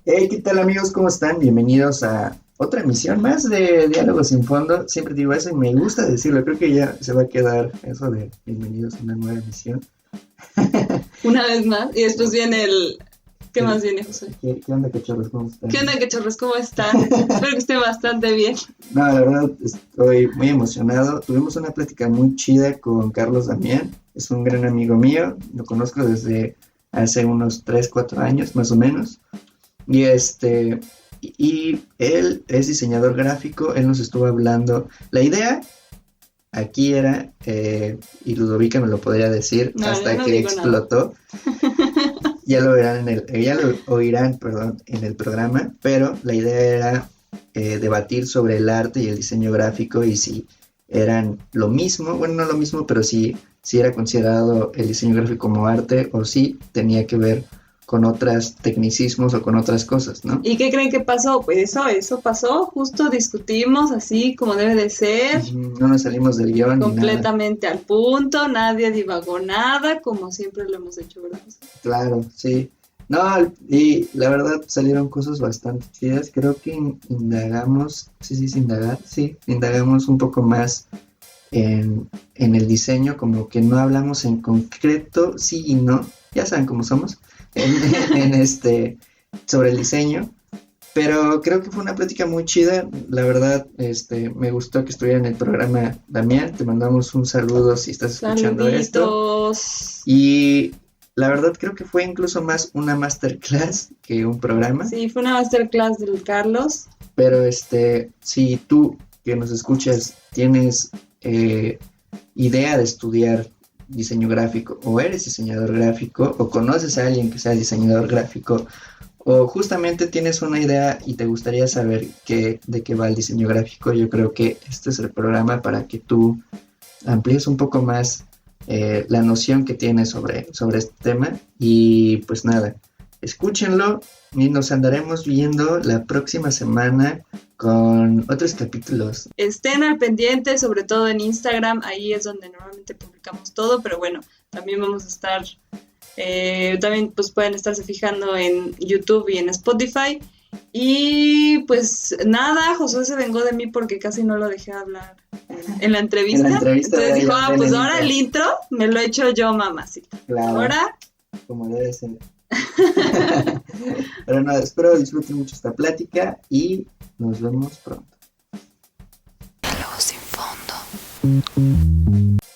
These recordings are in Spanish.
Hey, ¿qué tal amigos? ¿Cómo están? Bienvenidos a otra emisión más de Diálogos sin Fondo. Siempre digo eso y me gusta decirlo. Creo que ya se va a quedar eso de bienvenidos a una nueva emisión. Una vez más. Y después viene el... ¿Qué más viene, José? ¿Qué onda, cachorros? ¿Cómo están? ¿Qué onda, cachorros? ¿Cómo están? Espero que estén bastante bien. No, la verdad estoy muy emocionado. Tuvimos una plática muy chida con Carlos Damián. Es un gran amigo mío. Lo conozco desde hace unos 3, 4 años más o menos. Y él es diseñador gráfico. Él nos estuvo hablando. La idea aquí era, y Ludovica me lo podría decir, No, hasta yo no que digo explotó. Ya lo verán ya lo oirán, perdón, en el programa, pero la idea era debatir sobre el arte y el diseño gráfico y si eran lo mismo, bueno, no lo mismo, pero si era considerado el diseño gráfico como arte o si tenía que ver con otros tecnicismos o con otras cosas, ¿no? ¿Y qué creen que pasó? Pues eso pasó. Justo discutimos así como debe de ser. No nos salimos del guión ni nada. Completamente al punto. Nadie divagó nada, como siempre lo hemos hecho, ¿verdad, José? Claro, sí. No, y la verdad salieron cosas bastante chidas. Creo que indagamos, indagamos un poco más en el diseño, como que no hablamos en concreto, sí y no, ya saben cómo somos, sobre el diseño. Pero creo que fue una plática muy chida. La verdad, me gustó que estuviera en el programa Damián. Te mandamos un saludo si estás escuchando esto. Saluditos. Y la verdad creo que fue incluso más una masterclass que un programa. Sí, fue una masterclass del Carlos. Pero si tú que nos escuchas tienes idea de estudiar diseño gráfico o eres diseñador gráfico o conoces a alguien que sea diseñador gráfico o justamente tienes una idea y te gustaría saber de qué va el diseño gráfico, yo creo que este es el programa para que tú amplíes un poco más la noción que tienes sobre este tema. Y pues nada, escúchenlo y nos andaremos viendo la próxima semana con otros capítulos. Estén al pendiente, sobre todo en Instagram, ahí es donde normalmente publicamos todo, pero bueno, también vamos a estar, también pues pueden estarse fijando en YouTube y en Spotify. Y pues nada, Josué se vengó de mí porque casi no lo dejé hablar en la entrevista. En la entrevista entonces dijo, pues el ahora el intro me lo he hecho yo, mamacita. Claro, ahora como debe ser. Pero nada, espero disfruten mucho esta plática y nos vemos pronto. Diálogos sin fondo.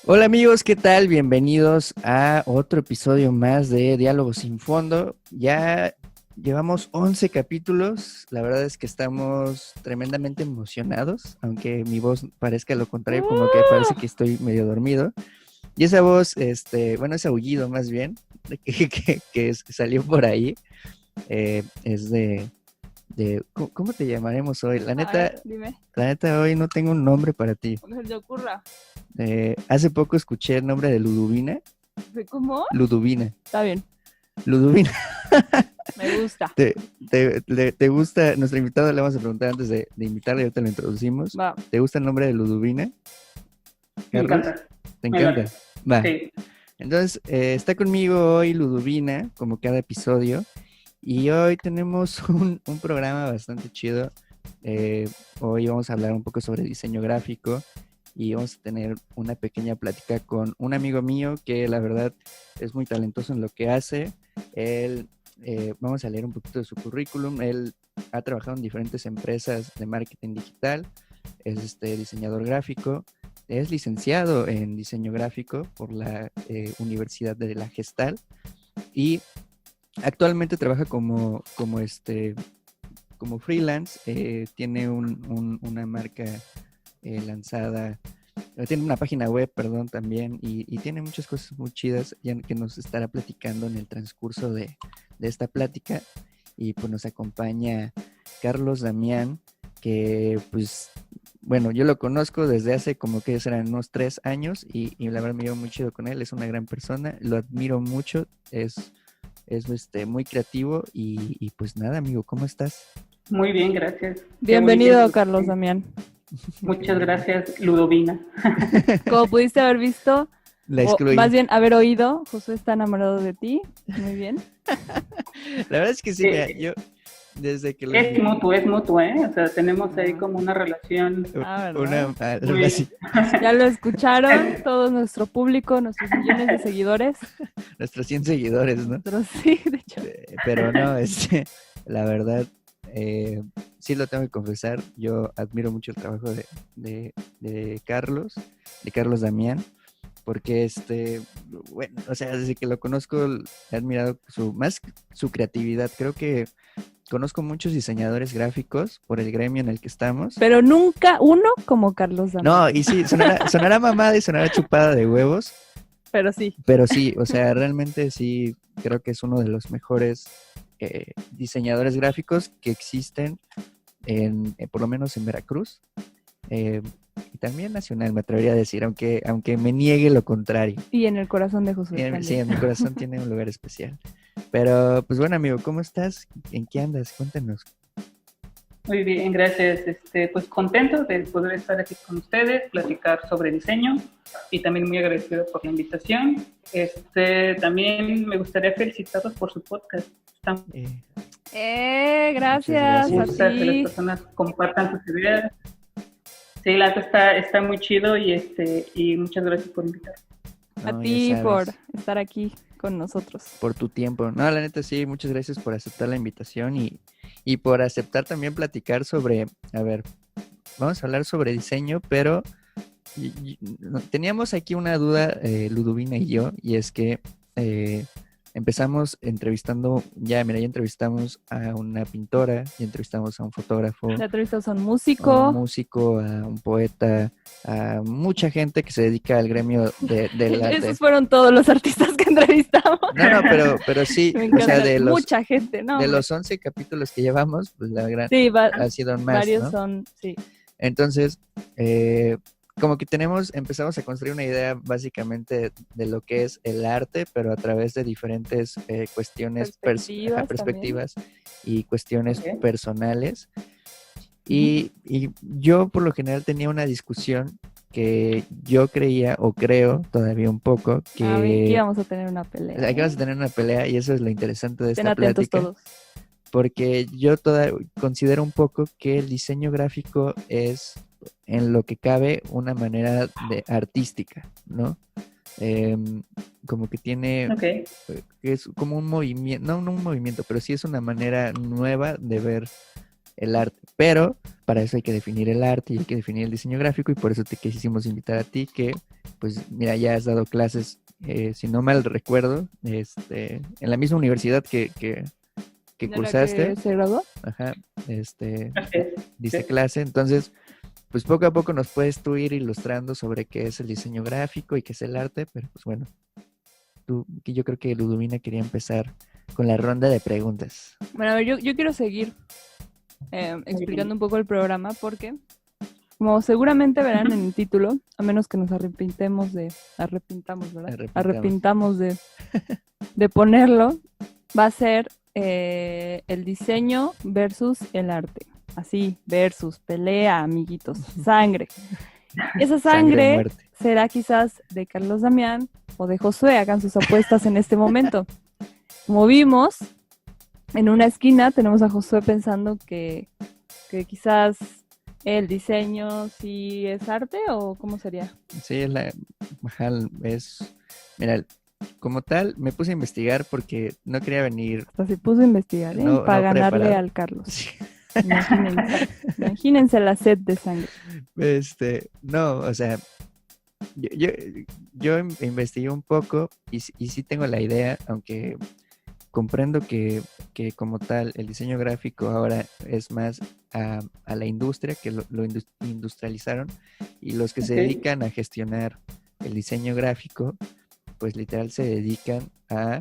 Hola amigos, ¿qué tal? Bienvenidos a otro episodio más de Diálogos sin Fondo. Ya llevamos 11 capítulos. La verdad es que estamos tremendamente emocionados, aunque mi voz parezca lo contrario, como que parece que estoy medio dormido. Y esa voz, ese aullido más bien, que salió por ahí, es de ¿cómo te llamaremos hoy? La neta, dime. La neta hoy no tengo un nombre para ti. Como se te ocurra. Hace poco escuché el nombre de Ludovina. ¿Cómo? Ludovina. Está bien, Ludovina. me gusta. ¿Te gusta? Nuestro invitado le vamos a preguntar antes de invitarle, ahorita lo introducimos. Va. ¿Te gusta el nombre de Ludovina? Me encanta. ¿Te encanta? Va. Sí. Entonces, está conmigo hoy Ludovina, como cada episodio, y hoy tenemos un programa bastante chido. Hoy vamos a hablar un poco sobre diseño gráfico y vamos a tener una pequeña plática con un amigo mío que la verdad es muy talentoso en lo que hace. Él, vamos a leer un poquito de su currículum. Él ha trabajado en diferentes empresas de marketing digital, es diseñador gráfico. Es licenciado en diseño gráfico por la Universidad de la Gestal y actualmente trabaja como freelance. Tiene una marca lanzada, tiene una página web, perdón, también, y tiene muchas cosas muy chidas ya que nos estará platicando en el transcurso de esta plática. Y pues nos acompaña Carlos Damián, que pues... Bueno, yo lo conozco desde hace como que serán unos 3 años y la verdad me llevo muy chido con él. Es una gran persona, lo admiro mucho, es muy creativo y pues nada, amigo, ¿cómo estás? Muy bien, gracias. Bienvenido, Carlos Damián. Muchas gracias, Ludovina. Como pudiste haber visto, La O excluí. más bien haber oído, Josué está enamorado de ti. Muy bien. La verdad es que sí, mira, yo desde que lo Es mutuo, ¿eh? O sea, tenemos ahí como una relación Ah, una ¿verdad? algo muy... así, Ya lo escucharon todo nuestro público, nuestros millones de seguidores. nuestros 100 seguidores, ¿no? Pero sí, de hecho. Pero no, la verdad, sí lo tengo que confesar, yo admiro mucho el trabajo de Carlos Damián, porque bueno, o sea, desde que lo conozco he admirado más su creatividad. Creo que conozco muchos diseñadores gráficos por el gremio en el que estamos. Pero nunca uno como Carlos Damián. No, y sí, sonará mamada y sonará chupada de huevos, Pero sí. pero sí, o sea, realmente sí creo que es uno de los mejores diseñadores gráficos que existen por lo menos en Veracruz, y también nacional, me atrevería a decir, aunque me niegue lo contrario. Y en el corazón de Josué. Sí, también. en mi corazón tiene un lugar especial. Pero, pues bueno, amigo, ¿cómo estás? ¿En qué andas? Cuéntanos. Muy bien, gracias. Pues contento de poder estar aquí con ustedes, platicar sobre diseño y también muy agradecido por la invitación. También me gustaría felicitarlos por su podcast. Están Gracias Muchas a gusta que las ti. personas compartan sus ideas. Sí, la neta está muy chido y muchas gracias por invitar. A No, ti ya por sabes, estar aquí con nosotros. por tu tiempo. No, la neta sí, muchas gracias por aceptar la invitación y por aceptar también platicar sobre, a ver, vamos a hablar sobre diseño, pero teníamos aquí una duda, Ludovina y yo, y es que empezamos entrevistando, ya entrevistamos a una pintora, ya entrevistamos a un fotógrafo, Ya entrevistas a un a músico. un músico, a un poeta, a mucha gente que se dedica al gremio del arte. Esos fueron todos los artistas que entrevistamos. No, pero sí, Me o sea, encanta. Mucha gente, ¿no? de los 11 capítulos que llevamos, pues la gran Sí, ha sido más, varios ¿no? son, sí. Entonces, como que empezamos a construir una idea básicamente de lo que es el arte, pero a través de diferentes cuestiones, perspectivas y cuestiones Ok. personales. Y yo por lo general tenía una discusión que yo creía o creo todavía un poco que Aquí vamos a tener una pelea. aquí vamos a tener una pelea y eso es lo interesante de Estén esta atentos plática. todos. Porque yo considero un poco que el diseño gráfico es, en lo que cabe, una manera artística, ¿no? Como que tiene, Ok. es como un movimiento, no un movimiento, pero sí es una manera nueva de ver el arte. Pero para eso hay que definir el arte y hay que definir el diseño gráfico y por eso te quisimos invitar a ti que, pues mira, ya has dado clases, si no mal recuerdo, en la misma universidad que ¿De la cursaste, que se graduó? ajá, Así es. diste Sí. clase, entonces, pues poco a poco nos puedes tú ir ilustrando sobre qué es el diseño gráfico y qué es el arte, pero pues bueno, que yo creo que Ludovina quería empezar con la ronda de preguntas. Bueno, a ver, yo quiero seguir explicando un poco el programa porque, como seguramente verán en el título, a menos que nos arrepintamos, ¿verdad? Arrepintamos de ponerlo, va a ser el diseño versus el arte. Así, versus, pelea, amiguitos, sangre. Esa sangre muerte. será quizás de Carlos Damián o de Josué, hagan sus apuestas en este momento. Como vimos, en una esquina tenemos a Josué pensando que quizás el diseño sí es arte o cómo sería. Sí, mira, como tal, me puse a investigar porque no quería venir. Hasta se puso a investigar, ¿eh? No, para no ganarle preparado. al Carlos. Imagínense la sed de sangre. No, o sea, yo investigué un poco y sí tengo la idea, aunque comprendo que como tal el diseño gráfico ahora es más a la industria, que lo industrializaron, y los que se Ok. dedican a gestionar el diseño gráfico, pues literal se dedican a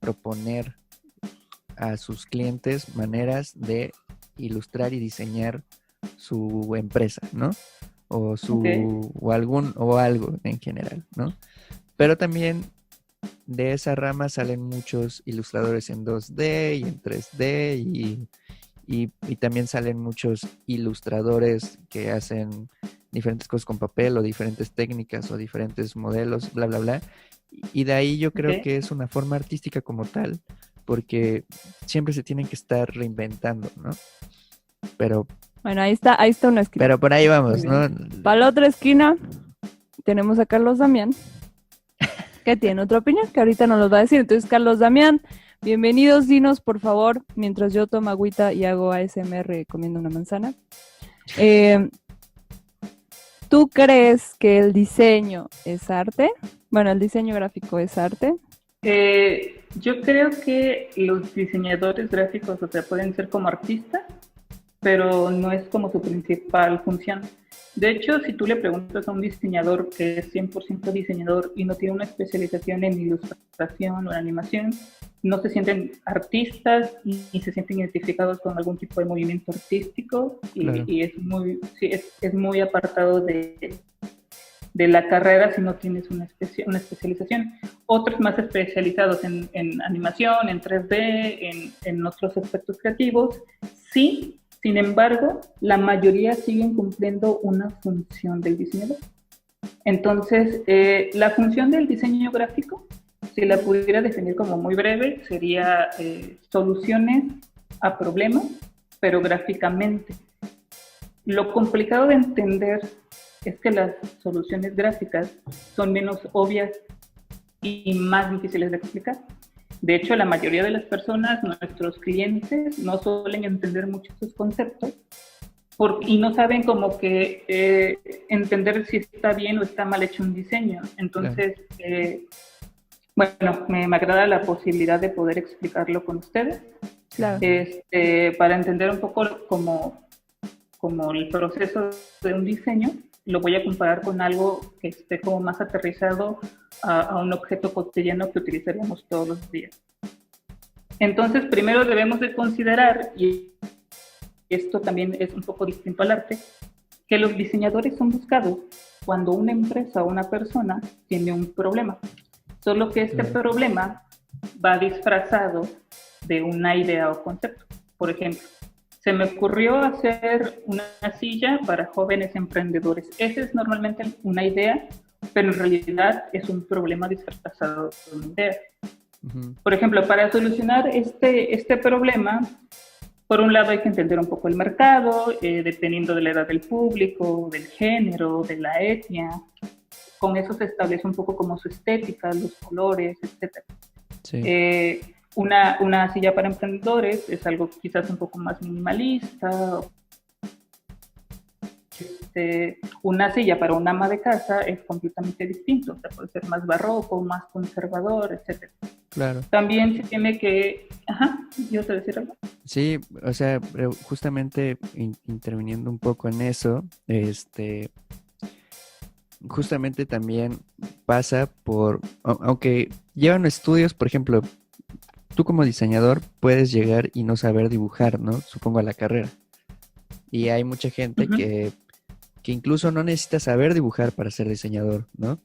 proponer a sus clientes maneras de ilustrar y diseñar su empresa, ¿no? O o algo en general, ¿no? Pero también de esa rama salen muchos ilustradores en 2D y en 3D y también salen muchos ilustradores que hacen diferentes cosas con papel o diferentes técnicas o diferentes modelos, bla, bla, bla. Y de ahí yo creo que es una forma artística como tal, porque siempre se tienen que estar reinventando, ¿no? Pero... Bueno, ahí está una esquina. Pero por ahí vamos, ¿no? Para la otra esquina tenemos a Carlos Damián, que tiene otra opinión, que ahorita nos lo va a decir. Entonces, Carlos Damián, bienvenidos, dinos, por favor, mientras yo tomo agüita y hago ASMR comiendo una manzana. ¿Tú crees que el diseño es arte? Bueno, el diseño gráfico es arte. Yo creo que los diseñadores gráficos, o sea, pueden ser como artistas, pero no es como su principal función. De hecho, si tú le preguntas a un diseñador que es 100% diseñador y no tiene una especialización en ilustración o en animación, no se sienten artistas ni se sienten identificados con algún tipo de movimiento artístico y es muy apartado de la carrera si no tienes una especialización. Otros más especializados en animación, en 3D, en otros aspectos creativos, sí. Sin embargo, la mayoría siguen cumpliendo una función del diseñador. Entonces, la función del diseño gráfico, si la pudiera definir como muy breve, sería soluciones a problemas, pero gráficamente. Lo complicado de entender es que las soluciones gráficas son menos obvias y más difíciles de explicar. De hecho, la mayoría de las personas, nuestros clientes, no suelen entender mucho estos conceptos y no saben como que entender si está bien o está mal hecho un diseño. Entonces, bueno, me agrada la posibilidad de poder explicarlo con ustedes. Claro. Para entender un poco como el proceso de un diseño, lo voy a comparar con algo que esté como más aterrizado a un objeto cotidiano que utilizaríamos todos los días. Entonces, primero debemos de considerar, y esto también es un poco distinto al arte, que los diseñadores son buscados cuando una empresa o una persona tiene un problema. Solo que este problema va disfrazado de una idea o concepto. Por ejemplo, se me ocurrió hacer una silla para jóvenes emprendedores. Esa es normalmente una idea, pero en realidad es un problema disfrazado de una idea. Uh-huh. Por ejemplo, para solucionar este problema, por un lado hay que entender un poco el mercado, dependiendo de la edad del público, del género, de la etnia. Con eso se establece un poco como su estética, los colores, etc. Sí. Una silla para emprendedores es algo quizás un poco más minimalista. Una silla para un ama de casa es completamente distinto. O sea, puede ser más barroco, más conservador, etc. Claro. También se tiene que... Ajá, ¿yo te decir algo? Sí, o sea, justamente interviniendo un poco en eso, justamente también pasa por... Aunque llevan estudios, por ejemplo... Tú como diseñador puedes llegar y no saber dibujar, ¿no? Supongo a la carrera. Y hay mucha gente uh-huh. que incluso no necesita saber dibujar para ser diseñador, ¿no?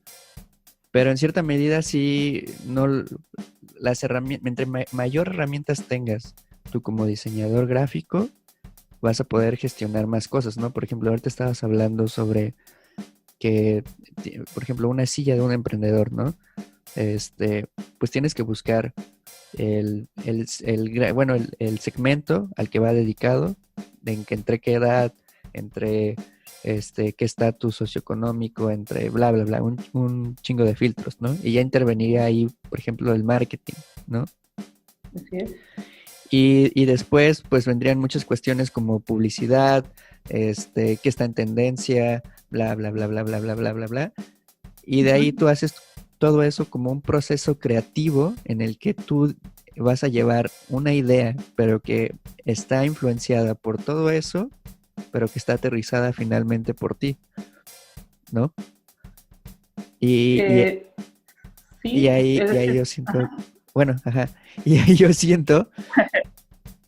Pero en cierta medida sí, no, las herramientas, entre mayor herramientas tengas tú como diseñador gráfico, vas a poder gestionar más cosas, ¿no? Por ejemplo, ahorita estabas hablando sobre que, por ejemplo, una silla de un emprendedor, ¿no? Pues tienes que buscar el segmento al que va dedicado, entre qué edad, entre qué estatus socioeconómico, entre bla, bla, bla, un chingo de filtros, ¿no? Y ya interveniría ahí, por ejemplo, el marketing, ¿no? Así es. Y después, pues, vendrían muchas cuestiones como publicidad, qué está en tendencia, bla, bla, bla, bla, bla, bla, bla, bla, bla. Y de ahí tú haces todo eso como un proceso creativo en el que tú vas a llevar una idea, pero que está influenciada por todo eso, pero que está aterrizada finalmente por ti, ¿no? Y ahí yo siento, ajá. Bueno, ajá, y ahí yo siento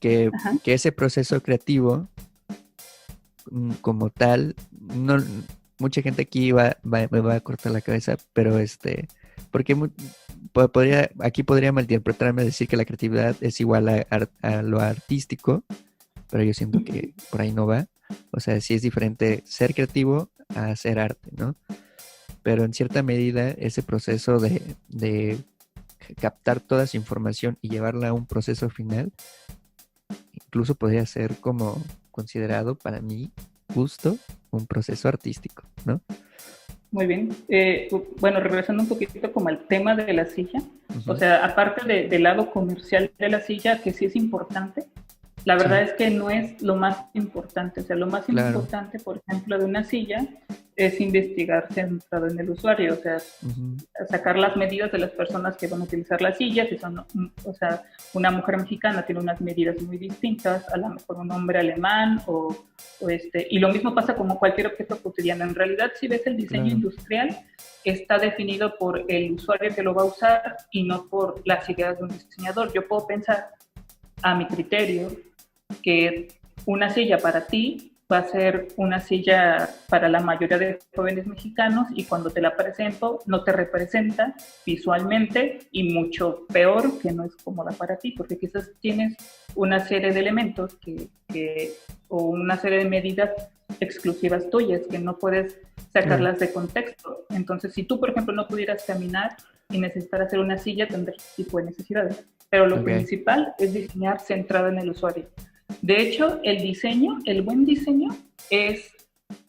que ese proceso creativo como tal, no, mucha gente aquí me va a cortar la cabeza, pero porque aquí podría malinterpretarme, decir que la creatividad es igual a lo artístico, pero yo siento que por ahí no va. O sea, sí es diferente ser creativo a hacer arte, ¿no? Pero en cierta medida ese proceso de captar toda esa información y llevarla a un proceso final, incluso podría ser como considerado para mi gusto un proceso artístico, ¿no? Muy bien. Bueno, regresando un poquito como al tema de la silla, Uh-huh. o sea, aparte del lado comercial de la silla, que sí es importante, la verdad es que no es lo más importante. O sea, lo más importante, por ejemplo, de una silla es investigar centrado en el usuario, o sea, sacar las medidas de las personas que van a utilizar la silla, que son, o sea, una mujer mexicana tiene unas medidas muy distintas, a lo mejor un hombre alemán y lo mismo pasa como cualquier objeto cotidiano. En realidad, si ves el diseño industrial, está definido por el usuario que lo va a usar y no por las ideas de un diseñador. Yo puedo pensar, a mi criterio, que una silla para ti va a ser una silla para la mayoría de jóvenes mexicanos y cuando te la presento no te representa visualmente y mucho peor que no es cómoda para ti, porque quizás tienes una serie de elementos o una serie de medidas exclusivas tuyas que no puedes sacarlas de contexto. Entonces, si tú, por ejemplo, no pudieras caminar y necesitar hacer una silla, tendrás este tipo de necesidades. Pero lo principal es diseñar centrado en el usuario. De hecho, el buen diseño es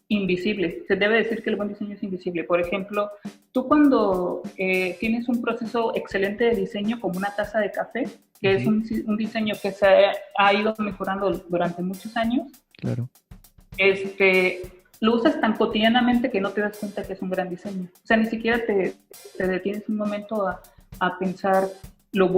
invisible. Se debe decir que el buen diseño es invisible. Por ejemplo, tú cuando tienes un proceso excelente de diseño como una taza de café, que es un diseño que se ha ido mejorando durante muchos años, claro. Lo usas tan cotidianamente que no te das cuenta que es un gran diseño. O sea, ni siquiera te detienes un momento a pensar lo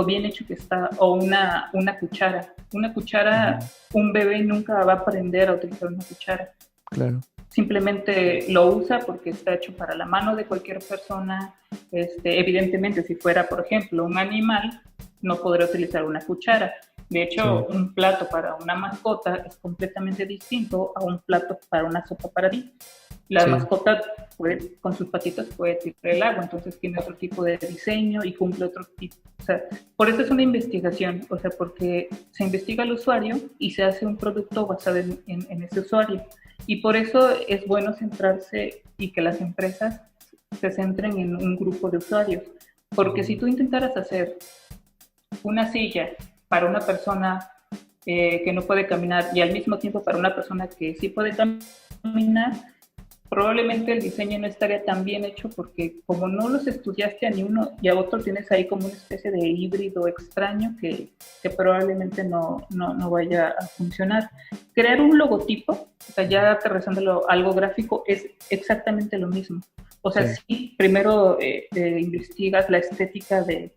bien hecho que está, o una cuchara. Una cuchara, un bebé nunca va a aprender a utilizar una cuchara. Claro. Simplemente lo usa porque está hecho para la mano de cualquier persona. Evidentemente, si fuera, por ejemplo, un animal, no podría utilizar una cuchara. De hecho, un plato para una mascota es completamente distinto a un plato para una sopa para ti. La mascota con sus patitas puede tirar el agua, entonces tiene otro tipo de diseño y cumple otro tipo. O sea, por eso es una investigación, o sea, porque se investiga al usuario y se hace un producto basado en ese usuario. Y por eso es bueno centrarse y que las empresas se centren en un grupo de usuarios. Porque si tú intentaras hacer una silla para una persona que no puede caminar y al mismo tiempo para una persona que sí puede caminar, probablemente el diseño no estaría tan bien hecho porque como no los estudiaste a ni uno y a otro, tienes ahí como una especie de híbrido extraño que probablemente no vaya a funcionar. Crear un logotipo, o sea, ya aterrizándolo a algo gráfico, es exactamente lo mismo. O sea, sí primero investigas la estética de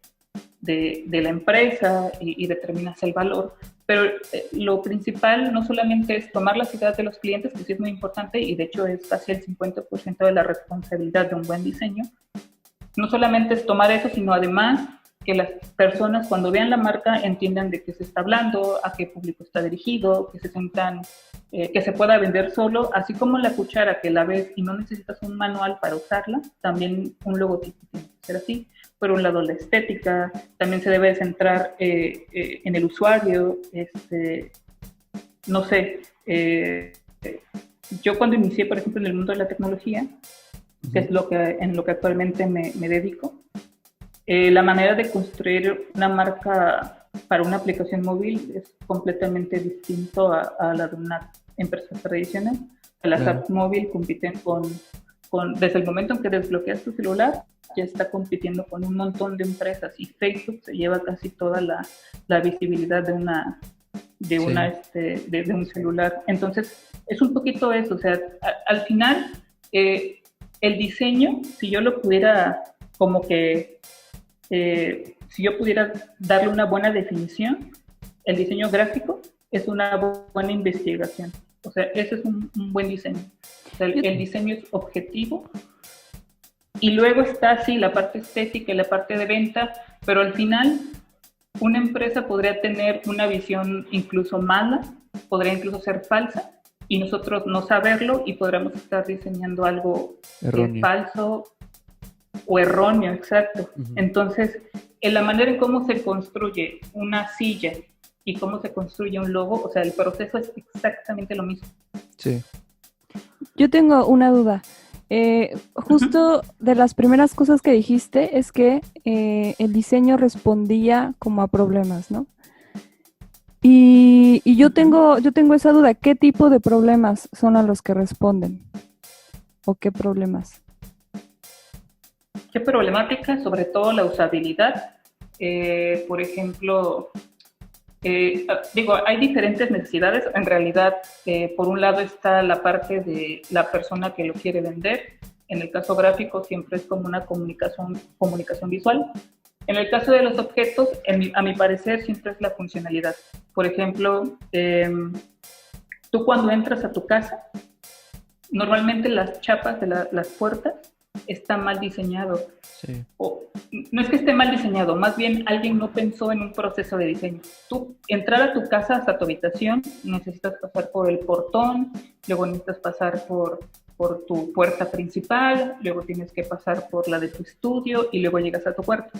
la empresa y determinas el valor, pero lo principal no solamente es tomar las ideas de los clientes, que sí es muy importante y de hecho es casi el 50% de la responsabilidad de un buen diseño. No solamente es tomar eso, sino además que las personas cuando vean la marca entiendan de qué se está hablando, a qué público está dirigido, que se sientan, que se pueda vender solo, así como la cuchara que la ves y no necesitas un manual para usarla, también un logotipo tiene que ser así. Por un lado, la estética, también se debe centrar en el usuario. No sé, yo cuando inicié, por ejemplo, en el mundo de la tecnología, que es en lo que actualmente me dedico, la manera de construir una marca para una aplicación móvil es completamente distinto a la de una empresa tradicional. Las apps móviles compiten desde el momento en que desbloqueas tu celular, ya está compitiendo con un montón de empresas y Facebook se lleva casi toda la visibilidad de un celular. Entonces, es un poquito eso, o sea, al final, el diseño, si yo lo pudiera como que, si yo pudiera darle una buena definición, el diseño gráfico es una buena investigación. O sea, ese es un buen diseño. O sea, el diseño es objetivo. Y luego está, sí, la parte estética y la parte de venta, pero al final una empresa podría tener una visión incluso mala, podría incluso ser falsa, y nosotros no saberlo y podríamos estar diseñando algo falso o erróneo, exacto. Entonces, en la manera en cómo se construye una silla y cómo se construye un logo, o sea, el proceso es exactamente lo mismo. Sí. Yo tengo una duda. Justo de las primeras cosas que dijiste es que el diseño respondía como a problemas, ¿no? Y yo tengo esa duda. ¿Qué tipo de problemas son a los que responden? ¿O qué problemas? ¿Qué problemática? Sobre todo la usabilidad. Por ejemplo, hay diferentes necesidades. En realidad, por un lado está la parte de la persona que lo quiere vender. En el caso gráfico siempre es como una comunicación visual. En el caso de los objetos, a mi parecer, siempre es la funcionalidad. Por ejemplo, tú cuando entras a tu casa, normalmente las chapas de las puertas están mal diseñado. Sí. No es que esté mal diseñado, más bien alguien no pensó en un proceso de diseño. Tú entrar a tu casa hasta tu habitación, necesitas pasar por el portón, luego necesitas pasar por tu puerta principal, luego tienes que pasar por la de tu estudio y luego llegas a tu cuarto.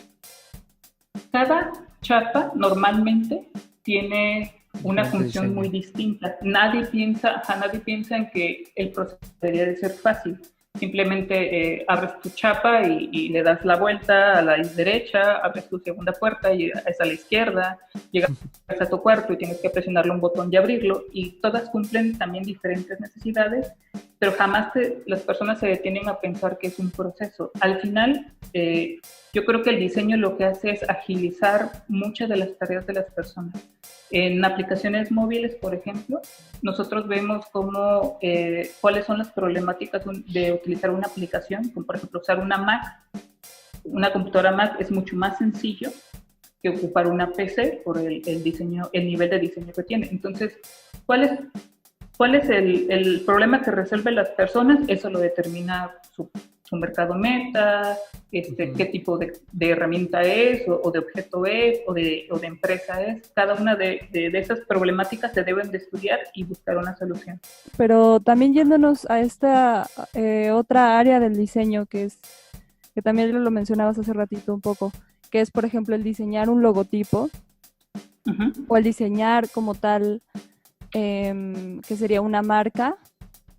Cada chapa normalmente tiene una función muy distinta. Nadie piensa en que el proceso debería de ser fácil. Simplemente abres tu chapa y le das la vuelta a la derecha, abres tu segunda puerta y es a la izquierda, llegas a tu cuarto y tienes que presionarle un botón y abrirlo, y todas cumplen también diferentes necesidades, pero jamás las personas se detienen a pensar que es un proceso. Al final, yo creo que el diseño lo que hace es agilizar muchas de las tareas de las personas. En aplicaciones móviles, por ejemplo, nosotros vemos cuáles son las problemáticas de utilizar una aplicación, como por ejemplo usar una Mac. Una computadora Mac es mucho más sencillo que ocupar una PC por el nivel de diseño que tiene. Entonces, ¿cuál es el problema que resuelven las personas? Eso lo determina su mercado meta, qué tipo de herramienta es, o de objeto es, o de empresa es. Cada una de esas problemáticas se deben de estudiar y buscar una solución. Pero también yéndonos a esta otra área del diseño, que también lo mencionabas hace ratito un poco, que es, por ejemplo, el diseñar un logotipo, o el diseñar como tal, que sería una marca.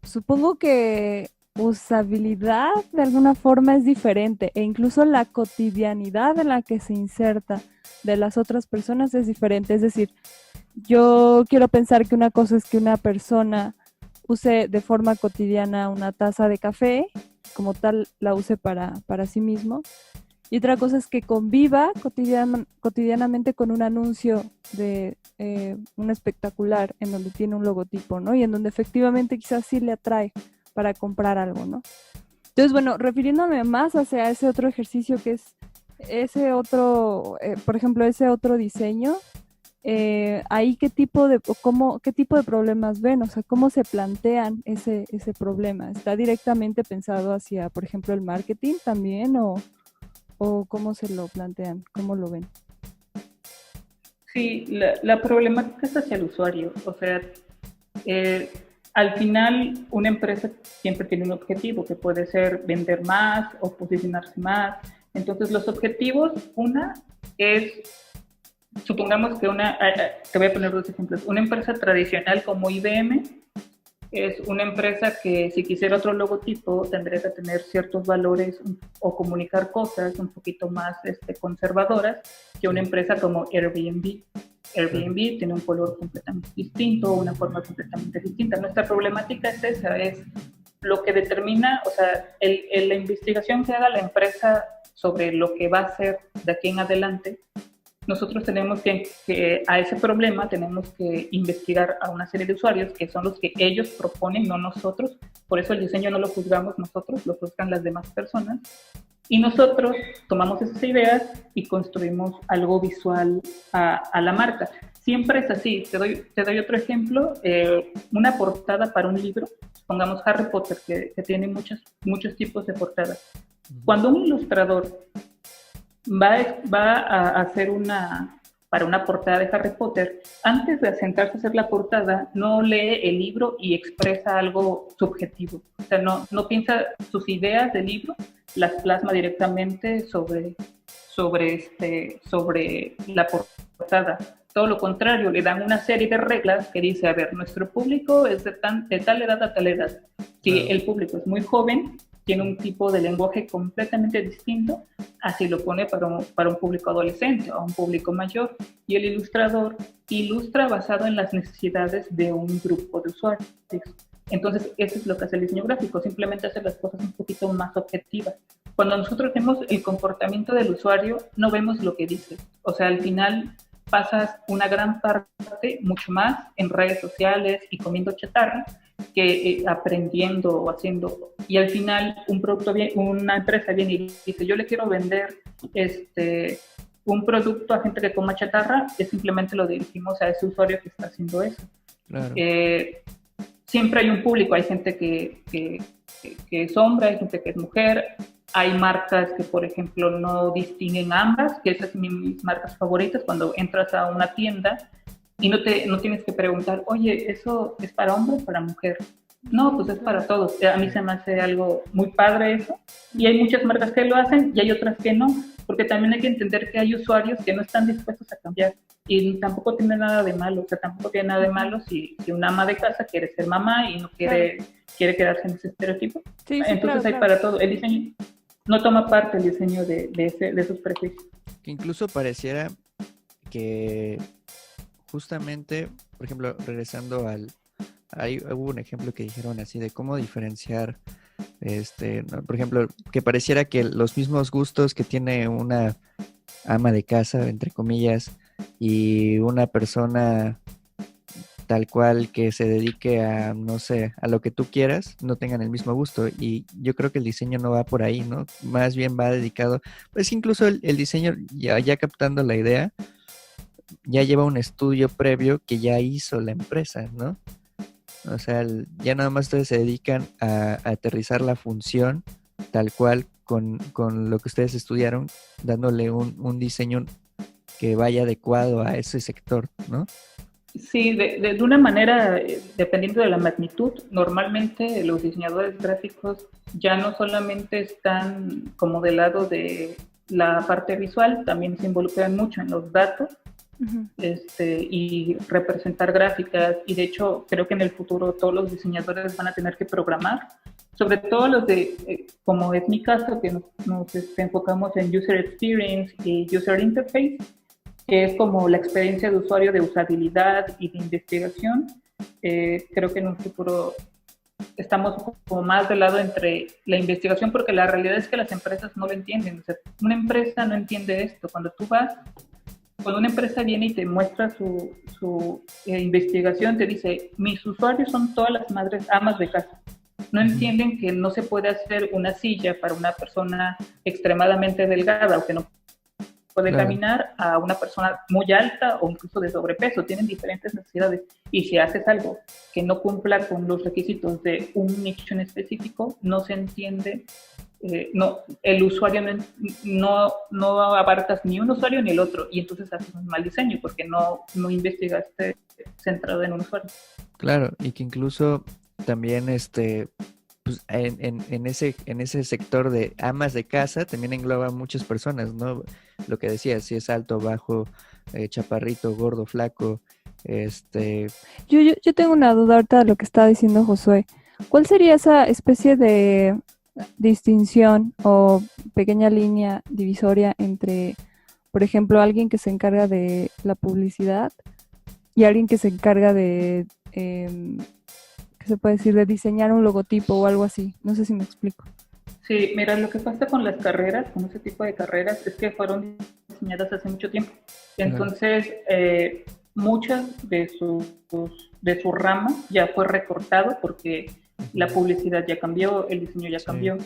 Supongo que usabilidad de alguna forma es diferente, e incluso la cotidianidad en la que se inserta de las otras personas es diferente. Es decir, yo quiero pensar que una cosa es que una persona use de forma cotidiana una taza de café, como tal la use para sí mismo, y otra cosa es que conviva cotidianamente con un anuncio de un espectacular en donde tiene un logotipo, ¿no? Y en donde efectivamente quizás sí le atrae para comprar algo, ¿no? Entonces, bueno, refiriéndome más hacia ese otro ejercicio que es ese otro, por ejemplo, ese otro diseño, ahí qué tipo de problemas ven, o sea, cómo se plantean ese problema. ¿Está directamente pensado hacia, por ejemplo, el marketing también, o cómo se lo plantean, cómo lo ven? Sí, la problemática es hacia el usuario. O sea, al final, una empresa siempre tiene un objetivo, que puede ser vender más o posicionarse más. Entonces, los objetivos, una es, supongamos que te voy a poner dos ejemplos. Una empresa tradicional como IBM es una empresa que, si quisiera otro logotipo, tendría que tener ciertos valores o comunicar cosas un poquito más conservadoras que una empresa como Airbnb. Airbnb tiene un color completamente distinto, una forma completamente distinta. Nuestra problemática es esa, es lo que determina, o sea, la investigación que haga la empresa sobre lo que va a hacer de aquí en adelante. Nosotros tenemos que a ese problema tenemos que investigar a una serie de usuarios que son los que ellos proponen, no nosotros. Por eso el diseño no lo juzgamos nosotros, lo juzgan las demás personas. Y nosotros tomamos esas ideas y construimos algo visual a la marca. Siempre es así. Te doy otro ejemplo. Una portada para un libro, pongamos Harry Potter, que tiene muchos tipos de portadas. Cuando un ilustrador va a hacer para una portada de Harry Potter, antes de sentarse a hacer la portada, no lee el libro y expresa algo subjetivo. O sea, no piensa sus ideas del libro, las plasma directamente sobre la portada. todo lo contrario, le dan una serie de reglas que dice, a ver, nuestro público es de tal edad a tal edad. Si el público es muy joven, tiene un tipo de lenguaje completamente distinto, así lo pone para un público adolescente o un público mayor. Y el ilustrador ilustra basado en las necesidades de un grupo de usuarios. Entonces, eso es lo que hace el diseño gráfico, simplemente hace las cosas un poquito más objetivas. Cuando nosotros vemos el comportamiento del usuario, no vemos lo que dice. O sea, al final pasas una gran parte, mucho más, en redes sociales y comiendo chatarra, que aprendiendo o haciendo. Y al final una empresa viene y dice, yo le quiero vender un producto a gente que coma chatarra, y simplemente lo dirigimos a ese usuario que está haciendo eso. Claro. Siempre hay un público, hay gente que es hombre, hay gente que es mujer, hay marcas que, por ejemplo, no distinguen ambas, que esas son mis marcas favoritas. Cuando entras a una tienda y no tienes que preguntar, oye, ¿eso es para hombre o para mujer? No, pues es para todos. A mí se me hace algo muy padre eso. Y hay muchas marcas que lo hacen y hay otras que no, porque también hay que entender que hay usuarios que no están dispuestos a cambiar. Y tampoco tiene nada de malo, o sea, tampoco tiene nada de malo si una ama de casa quiere ser mamá y no quiere quedarse en ese estereotipo. Sí, entonces hay para todo. El diseño no toma parte el diseño de esos prejuicios. Que incluso pareciera que justamente, por ejemplo, regresando ahí hubo un ejemplo que dijeron así de cómo diferenciar, ¿no? Por ejemplo, que pareciera que los mismos gustos que tiene una ama de casa, entre comillas, y una persona tal cual que se dedique a, no sé, a lo que tú quieras, no tengan el mismo gusto. Y yo creo que el diseño no va por ahí, ¿no? Más bien va dedicado, pues incluso el diseño, ya captando la idea, ya lleva un estudio previo que ya hizo la empresa, ¿no? O sea, ya nada más ustedes se dedican a aterrizar la función tal cual con lo que ustedes estudiaron, dándole un diseño que vaya adecuado a ese sector, ¿no? Sí, de una manera, dependiendo de la magnitud, normalmente los diseñadores gráficos ya no solamente están como del lado de la parte visual, también se involucran mucho en los datos. Uh-huh. Y representar gráficas, y de hecho creo que en el futuro todos los diseñadores van a tener que programar, sobre todo los de, como es mi caso, que nos enfocamos en User Experience y User Interface, que es como la experiencia de usuario de usabilidad y de investigación. Creo que en un futuro estamos como más del lado entre la investigación, porque la realidad es que las empresas no lo entienden. O sea, una empresa no entiende esto. Cuando una empresa viene y te muestra su investigación, te dice, mis usuarios son todas las amas de casa. No entienden que no se puede hacer una silla para una persona extremadamente delgada o que no puede caminar a una persona muy alta o incluso de sobrepeso. Tienen diferentes necesidades. Y si haces algo que no cumpla con los requisitos de un nicho en específico, no se entiende. El usuario no abarcas ni un usuario ni el otro, y entonces haces un mal diseño porque no investigaste centrado en un usuario. Claro, y que incluso también pues en ese sector de amas de casa también engloba muchas personas, ¿no? Lo que decías, si es alto, bajo, chaparrito, gordo, flaco, Yo tengo una duda ahorita de lo que estaba diciendo Josué. ¿Cuál sería esa especie de distinción o pequeña línea divisoria entre, por ejemplo, alguien que se encarga de la publicidad y alguien que se encarga de, ¿qué se puede decir?, de diseñar un logotipo o algo así? No sé si me explico. Sí, mira, lo que pasa con las carreras, con ese tipo de carreras, es que fueron diseñadas hace mucho tiempo. Entonces, muchas de su rama ya fue recortado porque la publicidad ya cambió, el diseño ya cambió.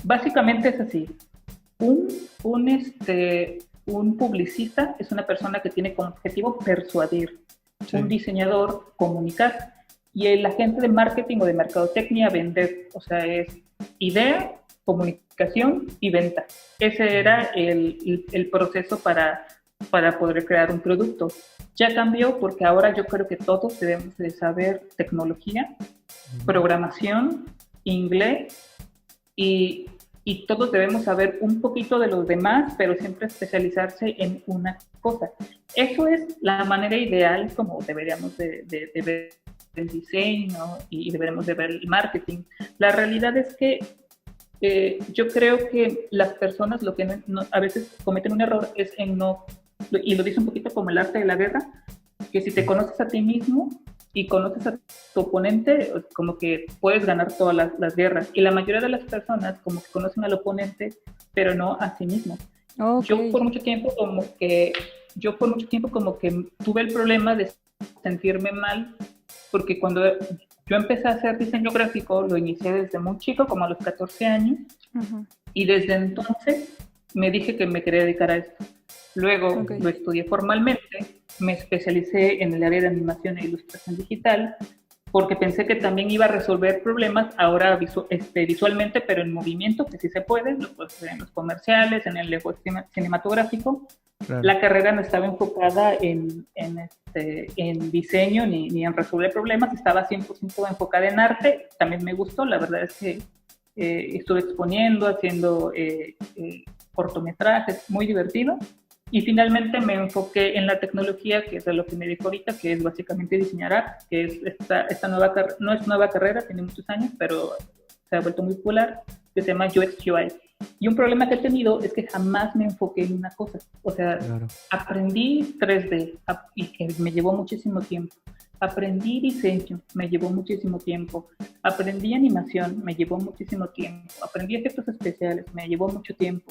Básicamente es así. Un publicista es una persona que tiene como objetivo persuadir. Sí. Un diseñador, comunicar. Y el agente de marketing o de mercadotecnia, vender. O sea, es idea, comunicación y venta. Ese era el proceso para poder crear un producto. Ya cambió porque ahora yo creo que todos debemos de saber tecnología, programación, inglés y y todos debemos saber un poquito de los demás, pero siempre especializarse en una cosa. Eso es la manera ideal como deberíamos de ver el diseño y deberemos de ver el marketing. La realidad es que yo creo que las personas lo que a veces cometen un error es en no, y lo dice un poquito como el arte de la guerra, que si te conoces a ti mismo y conoces a tu oponente, como que puedes ganar todas las guerras. Y la mayoría de las personas como que conocen al oponente, pero no a sí mismo. Okay. Yo por mucho tiempo como que tuve el problema de sentirme mal, porque cuando yo empecé a hacer diseño gráfico, lo inicié desde muy chico, como a los 14 años, y desde entonces me dije que me quería dedicar a esto. Luego lo estudié formalmente, me especialicé en el área de animación e ilustración digital, porque pensé que también iba a resolver problemas ahora visualmente, pero en movimiento, que sí se puede, pues, en los comerciales, en el lenguaje cinematográfico. Claro. La carrera no estaba enfocada en diseño ni en resolver problemas, estaba 100% enfocada en arte. También me gustó, la verdad es que estuve exponiendo, haciendo cortometrajes, muy divertido. Y finalmente me enfoqué en la tecnología, que es a lo que me dedico ahorita, que es básicamente diseñar arte, que es esta nueva carrera, no es nueva carrera, tiene muchos años, pero se ha vuelto muy popular, que se llama UX UI. Y un problema que he tenido es que jamás me enfoqué en una cosa. O sea, claro, aprendí 3D y que me llevó muchísimo tiempo. Aprendí diseño, me llevó muchísimo tiempo. Aprendí animación, me llevó muchísimo tiempo. Aprendí efectos especiales, me llevó mucho tiempo.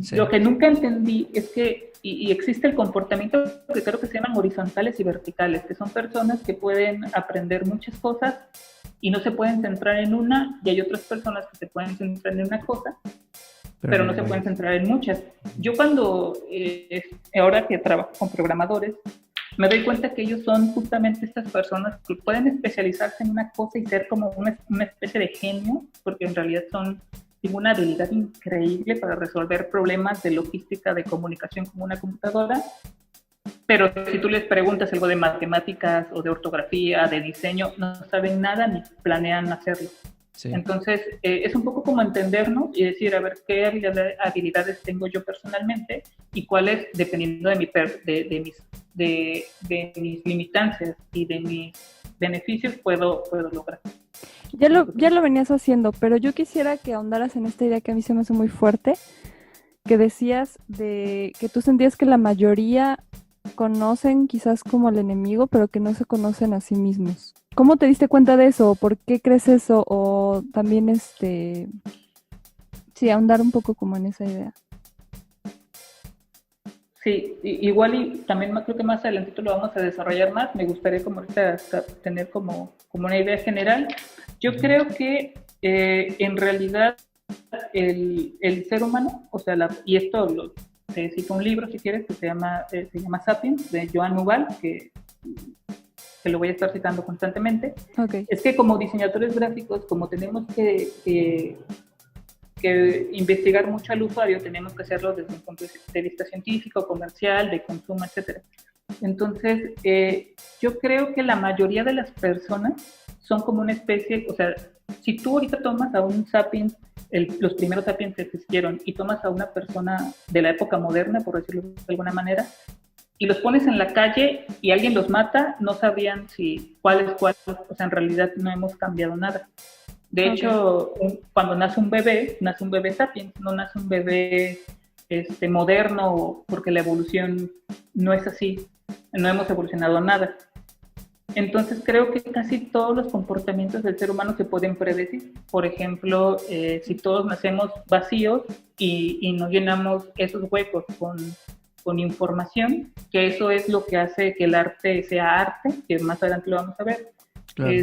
Sí. Lo que nunca entendí es que, y existe el comportamiento que creo que se llaman horizontales y verticales, que son personas que pueden aprender muchas cosas y no se pueden centrar en una, y hay otras personas que se pueden centrar en una cosa, pero no se pueden centrar en muchas. Yo ahora que trabajo con programadores, me doy cuenta que ellos son justamente estas personas que pueden especializarse en una cosa y ser como una especie de genio, porque en realidad tienen una habilidad increíble para resolver problemas de logística, de comunicación con una computadora, pero si tú les preguntas algo de matemáticas o de ortografía, de diseño, no saben nada ni planean hacerlo. Sí. Entonces, es un poco como entendernos y decir, a ver, qué habilidades tengo yo personalmente y cuáles, dependiendo de mis limitancias y de mis beneficios, puedo lograr. Ya lo venías haciendo, pero yo quisiera que ahondaras en esta idea que a mí se me hace muy fuerte, que decías de que tú sentías que la mayoría conocen quizás como al enemigo, pero que no se conocen a sí mismos. ¿Cómo te diste cuenta de eso? ¿Por qué crees eso? O también sí, ahondar un poco como en esa idea. Sí, igual y también creo que más adelantito lo vamos a desarrollar más. Me gustaría como ahorita tener como una idea general. Yo creo que en realidad el ser humano, o sea, y esto te cito un libro si quieres que se llama Sapiens, de Joan Nouvel, que lo voy a estar citando constantemente. Okay. Es que como diseñadores gráficos, como tenemos que investigar mucho al usuario, tenemos que hacerlo desde un punto de vista científico, comercial, de consumo, etc. Entonces, yo creo que la mayoría de las personas son como una especie, o sea, si tú ahorita tomas a un sapiens, los primeros sapiens que existieron, y tomas a una persona de la época moderna, por decirlo de alguna manera, y los pones en la calle y alguien los mata, no sabrían cuál es cuál, o sea, en realidad no hemos cambiado nada. De hecho, cuando nace un bebé sapiens, no nace un bebé moderno, porque la evolución no es así, no hemos evolucionado nada. Entonces creo que casi todos los comportamientos del ser humano se pueden predecir. Por ejemplo, si todos nacemos vacíos y no llenamos esos huecos con información, que eso es lo que hace que el arte sea arte, que más adelante lo vamos a ver. Claro.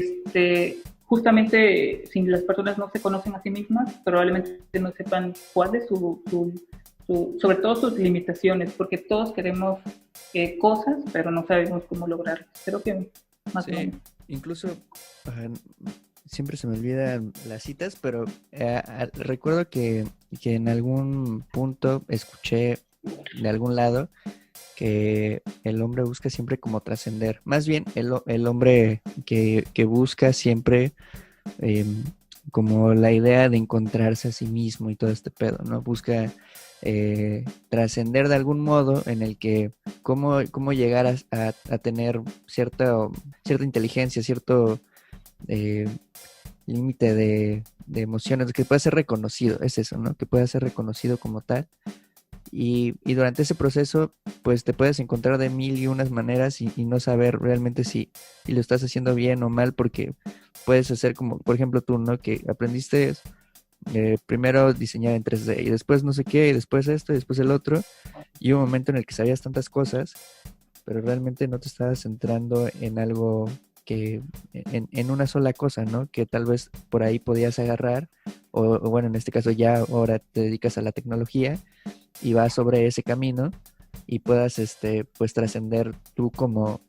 Justamente, si las personas no se conocen a sí mismas, probablemente no sepan cuál es sobre todo sus limitaciones, porque todos queremos cosas, pero no sabemos cómo lograrlas. Creo que más o menos. Incluso siempre se me olvidan las citas, pero recuerdo que en algún punto escuché de algún lado que el hombre busca siempre como trascender. Más bien, el hombre que busca siempre como la idea de encontrarse a sí mismo y todo este pedo, ¿no? Busca trascender de algún modo en el que cómo llegar a tener cierta inteligencia, cierto límite de emociones, que pueda ser reconocido, es eso, ¿no? Que pueda ser reconocido como tal. Y durante ese proceso, pues te puedes encontrar de mil y unas maneras y no saber realmente si lo estás haciendo bien o mal, porque puedes hacer como, por ejemplo, tú, ¿no? Que aprendiste primero diseñar en 3D y después no sé qué, y después esto, y después el otro, y un momento en el que sabías tantas cosas, pero realmente no te estabas centrando en algo que, en una sola cosa, ¿no? Que tal vez por ahí podías agarrar, o bueno, en este caso ya ahora te dedicas a la tecnología y vas sobre ese camino y puedas pues trascender tú como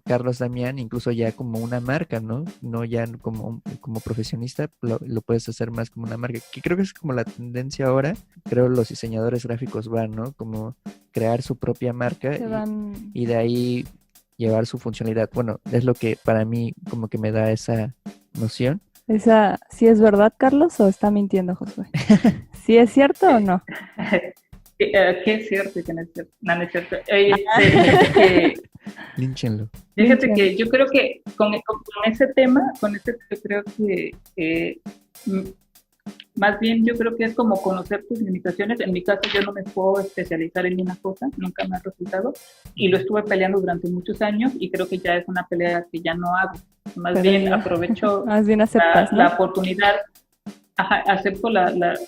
Carlos Damián, incluso ya como una marca, ¿no? No ya como profesionista, lo puedes hacer más como una marca, que creo que es como la tendencia ahora. Creo los diseñadores gráficos van, ¿no? Como crear su propia marca y de ahí llevar su funcionalidad. Bueno, es lo que para mí como que me da esa noción. ¿Esa sí es verdad, Carlos, o está mintiendo Josué? ¿Sí es cierto o no? ¿Qué es cierto y qué no es cierto? No, no es cierto. Línchenlo. Fíjate que yo creo que con ese tema, yo creo que más bien yo creo que es como conocer tus limitaciones. En mi caso yo no me puedo especializar en una cosa, nunca me ha resultado, y lo estuve peleando durante muchos años y creo que ya es una pelea que ya no hago. Más bien aprovecho la oportunidad. Ajá, acepto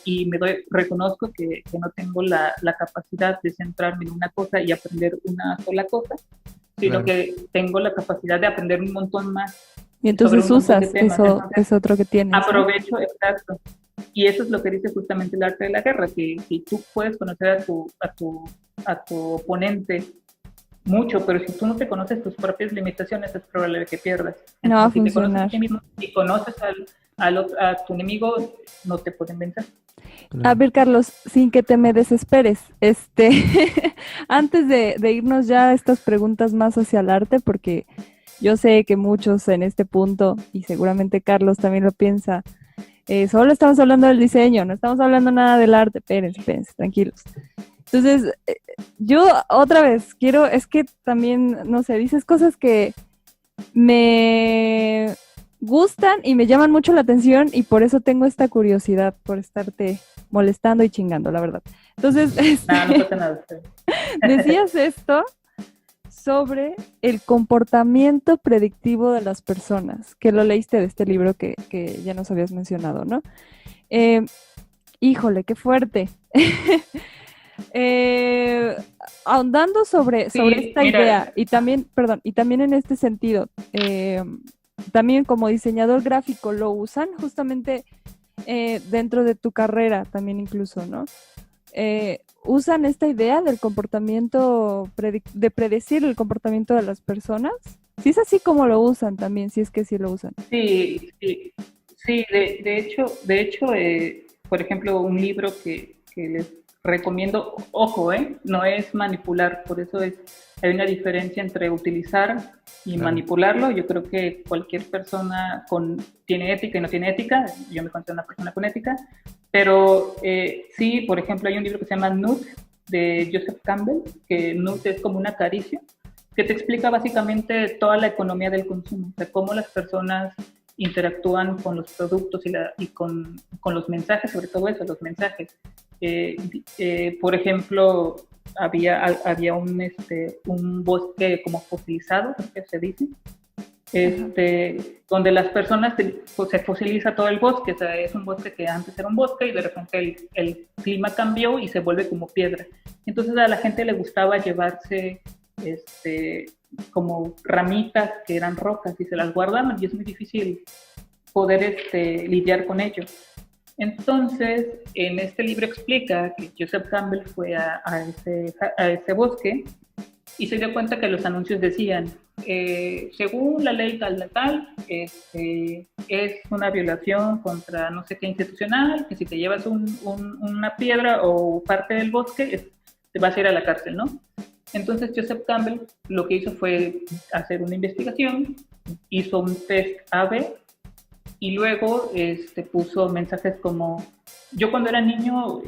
y reconozco que no tengo la capacidad de centrarme en una cosa y aprender una sola cosa, sino que tengo la capacidad de aprender un montón más. Y entonces usas eso, es otro que tienes. Aprovecho, exacto. Y eso es lo que dice justamente el arte de la guerra, que tú puedes conocer a tu oponente mucho, pero si tú no te conoces tus propias limitaciones, es probable que pierdas. Entonces, no va a funcionar. Si te conoces a ti mismo y conoces a tu enemigo, no te pueden vencer. A ver, Carlos, sin que te me desesperes, antes de irnos ya a estas preguntas más hacia el arte, porque yo sé que muchos en este punto, y seguramente Carlos también lo piensa, solo estamos hablando del diseño, no estamos hablando nada del arte, espérense, tranquilos. Entonces, yo otra vez quiero, es que también, no sé, dices cosas que me gustan y me llaman mucho la atención y por eso tengo esta curiosidad por estarte molestando y chingando, la verdad. Entonces, no pasa nada. Decías esto sobre el comportamiento predictivo de las personas, que lo leíste de este libro que ya nos habías mencionado, ¿no? Híjole, qué fuerte. Ahondando sobre esta idea y también en este sentido, también como diseñador gráfico lo usan justamente dentro de tu carrera también incluso, ¿no? ¿Usan esta idea del comportamiento, de predecir el comportamiento de las personas? ¿Sí es así como lo usan también, si es que sí lo usan? Sí, de hecho, por ejemplo, un libro que les recomiendo, ojo, no es manipular, por eso hay una diferencia entre utilizar y manipularlo. Yo creo que cualquier persona tiene ética y no tiene ética, yo me considero una persona con ética, pero sí, por ejemplo, hay un libro que se llama Nudge, de Joseph Campbell, que Nudge es como una caricia, que te explica básicamente toda la economía del consumo, o sea, cómo las personas interactúan con los productos y con los mensajes, sobre todo eso, los mensajes. Por ejemplo, había un bosque como fosilizado, que se dice, donde las personas se fosiliza todo el bosque, o sea, es un bosque que antes era un bosque y de repente el clima cambió y se vuelve como piedra. Entonces a la gente le gustaba llevarse como ramitas que eran rocas y se las guardaban y es muy difícil poder lidiar con ello. Entonces, en este libro explica que Joseph Campbell fue a ese bosque y se dio cuenta que los anuncios decían, según la ley tal, es una violación contra no sé qué institucional, que si te llevas una piedra o parte del bosque, te vas a ir a la cárcel, ¿no? Entonces Joseph Campbell lo que hizo fue hacer una investigación, hizo un test AB Y luego puso mensajes como, yo cuando era niño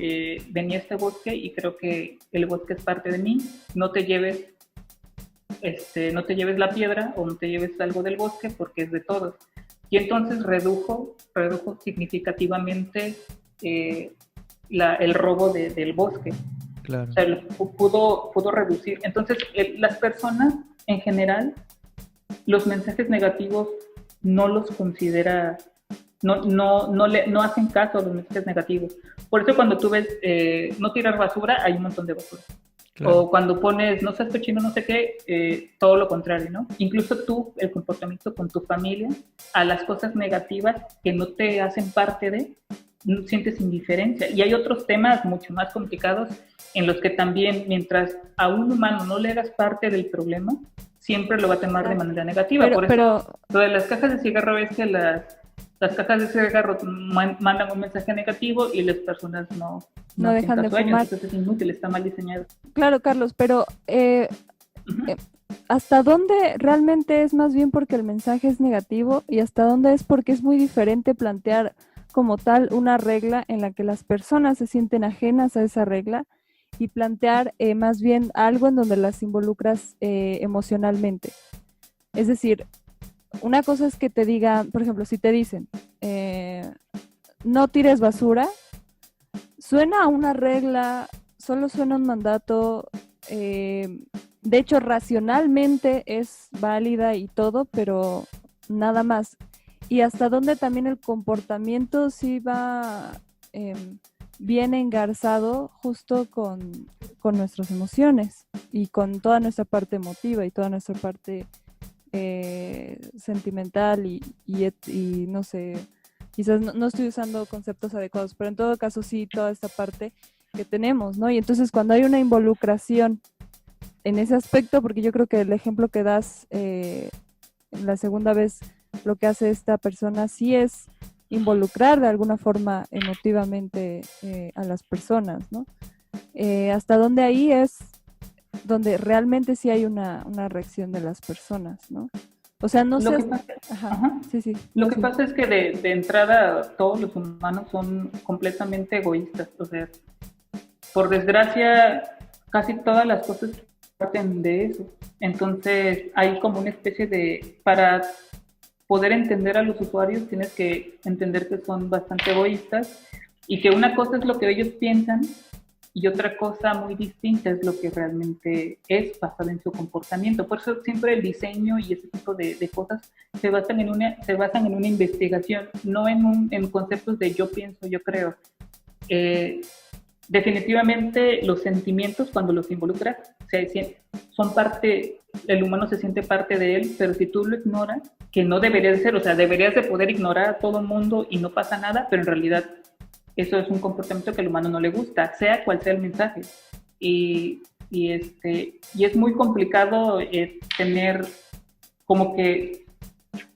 venía a este bosque y creo que el bosque es parte de mí, no te lleves la piedra o no te lleves algo del bosque porque es de todos. Y entonces redujo significativamente el robo del bosque. Claro. O sea, pudo reducir. Entonces, las personas en general, los mensajes negativos no los considera, no hacen caso a los mensajes negativos. Por eso cuando tú ves no tirar basura, hay un montón de basura. Claro. O cuando pones no seas cochino, no sé qué, todo lo contrario, ¿no? Incluso tú, el comportamiento con tu familia, a las cosas negativas que no te hacen parte de, sientes indiferencia. Y hay otros temas mucho más complicados en los que también, mientras a un humano no le hagas parte del problema, siempre lo va a tomar de manera negativa. Por eso, lo de las cajas de cigarro es que las cajas de cigarro mandan un mensaje negativo y las personas no dejan de fumar. Entonces es inútil, está mal diseñado. Claro, Carlos, pero ¿hasta dónde realmente es más bien porque el mensaje es negativo y hasta dónde es porque es muy diferente plantear como tal una regla en la que las personas se sienten ajenas a esa regla y plantear más bien algo en donde las involucras emocionalmente? Es decir, una cosa es que te digan, por ejemplo, si te dicen no tires basura, suena a una regla, solo suena a un mandato, de hecho racionalmente es válida y todo, pero nada más. Y hasta dónde también el comportamiento sí va bien engarzado justo con nuestras emociones y con toda nuestra parte emotiva y toda nuestra parte sentimental y no sé, quizás no estoy usando conceptos adecuados, pero en todo caso sí toda esta parte que tenemos, ¿no? Y entonces cuando hay una involucración en ese aspecto, porque yo creo que el ejemplo que das la segunda vez, lo que hace esta persona sí es involucrar de alguna forma emotivamente a las personas, ¿no? Hasta donde ahí es donde realmente sí hay una reacción de las personas, ¿no? O sea, no sé... Sí. Lo que pasa es que de entrada todos los humanos son completamente egoístas. O sea, por desgracia, casi todas las cosas parten de eso. Entonces, hay como una especie de... Para poder entender a los usuarios, tienes que entender que son bastante egoístas y que una cosa es lo que ellos piensan y otra cosa muy distinta es lo que realmente es basado en su comportamiento. Por eso siempre el diseño y ese tipo de cosas se basan en una investigación, no en conceptos de yo pienso, yo creo. Definitivamente los sentimientos cuando los involucras son parte, el humano se siente parte de él, pero si tú lo ignoras, que no debería de ser, o sea, deberías de poder ignorar a todo el mundo y no pasa nada, pero en realidad eso es un comportamiento que al humano no le gusta, sea cual sea el mensaje. Y es muy complicado tener como que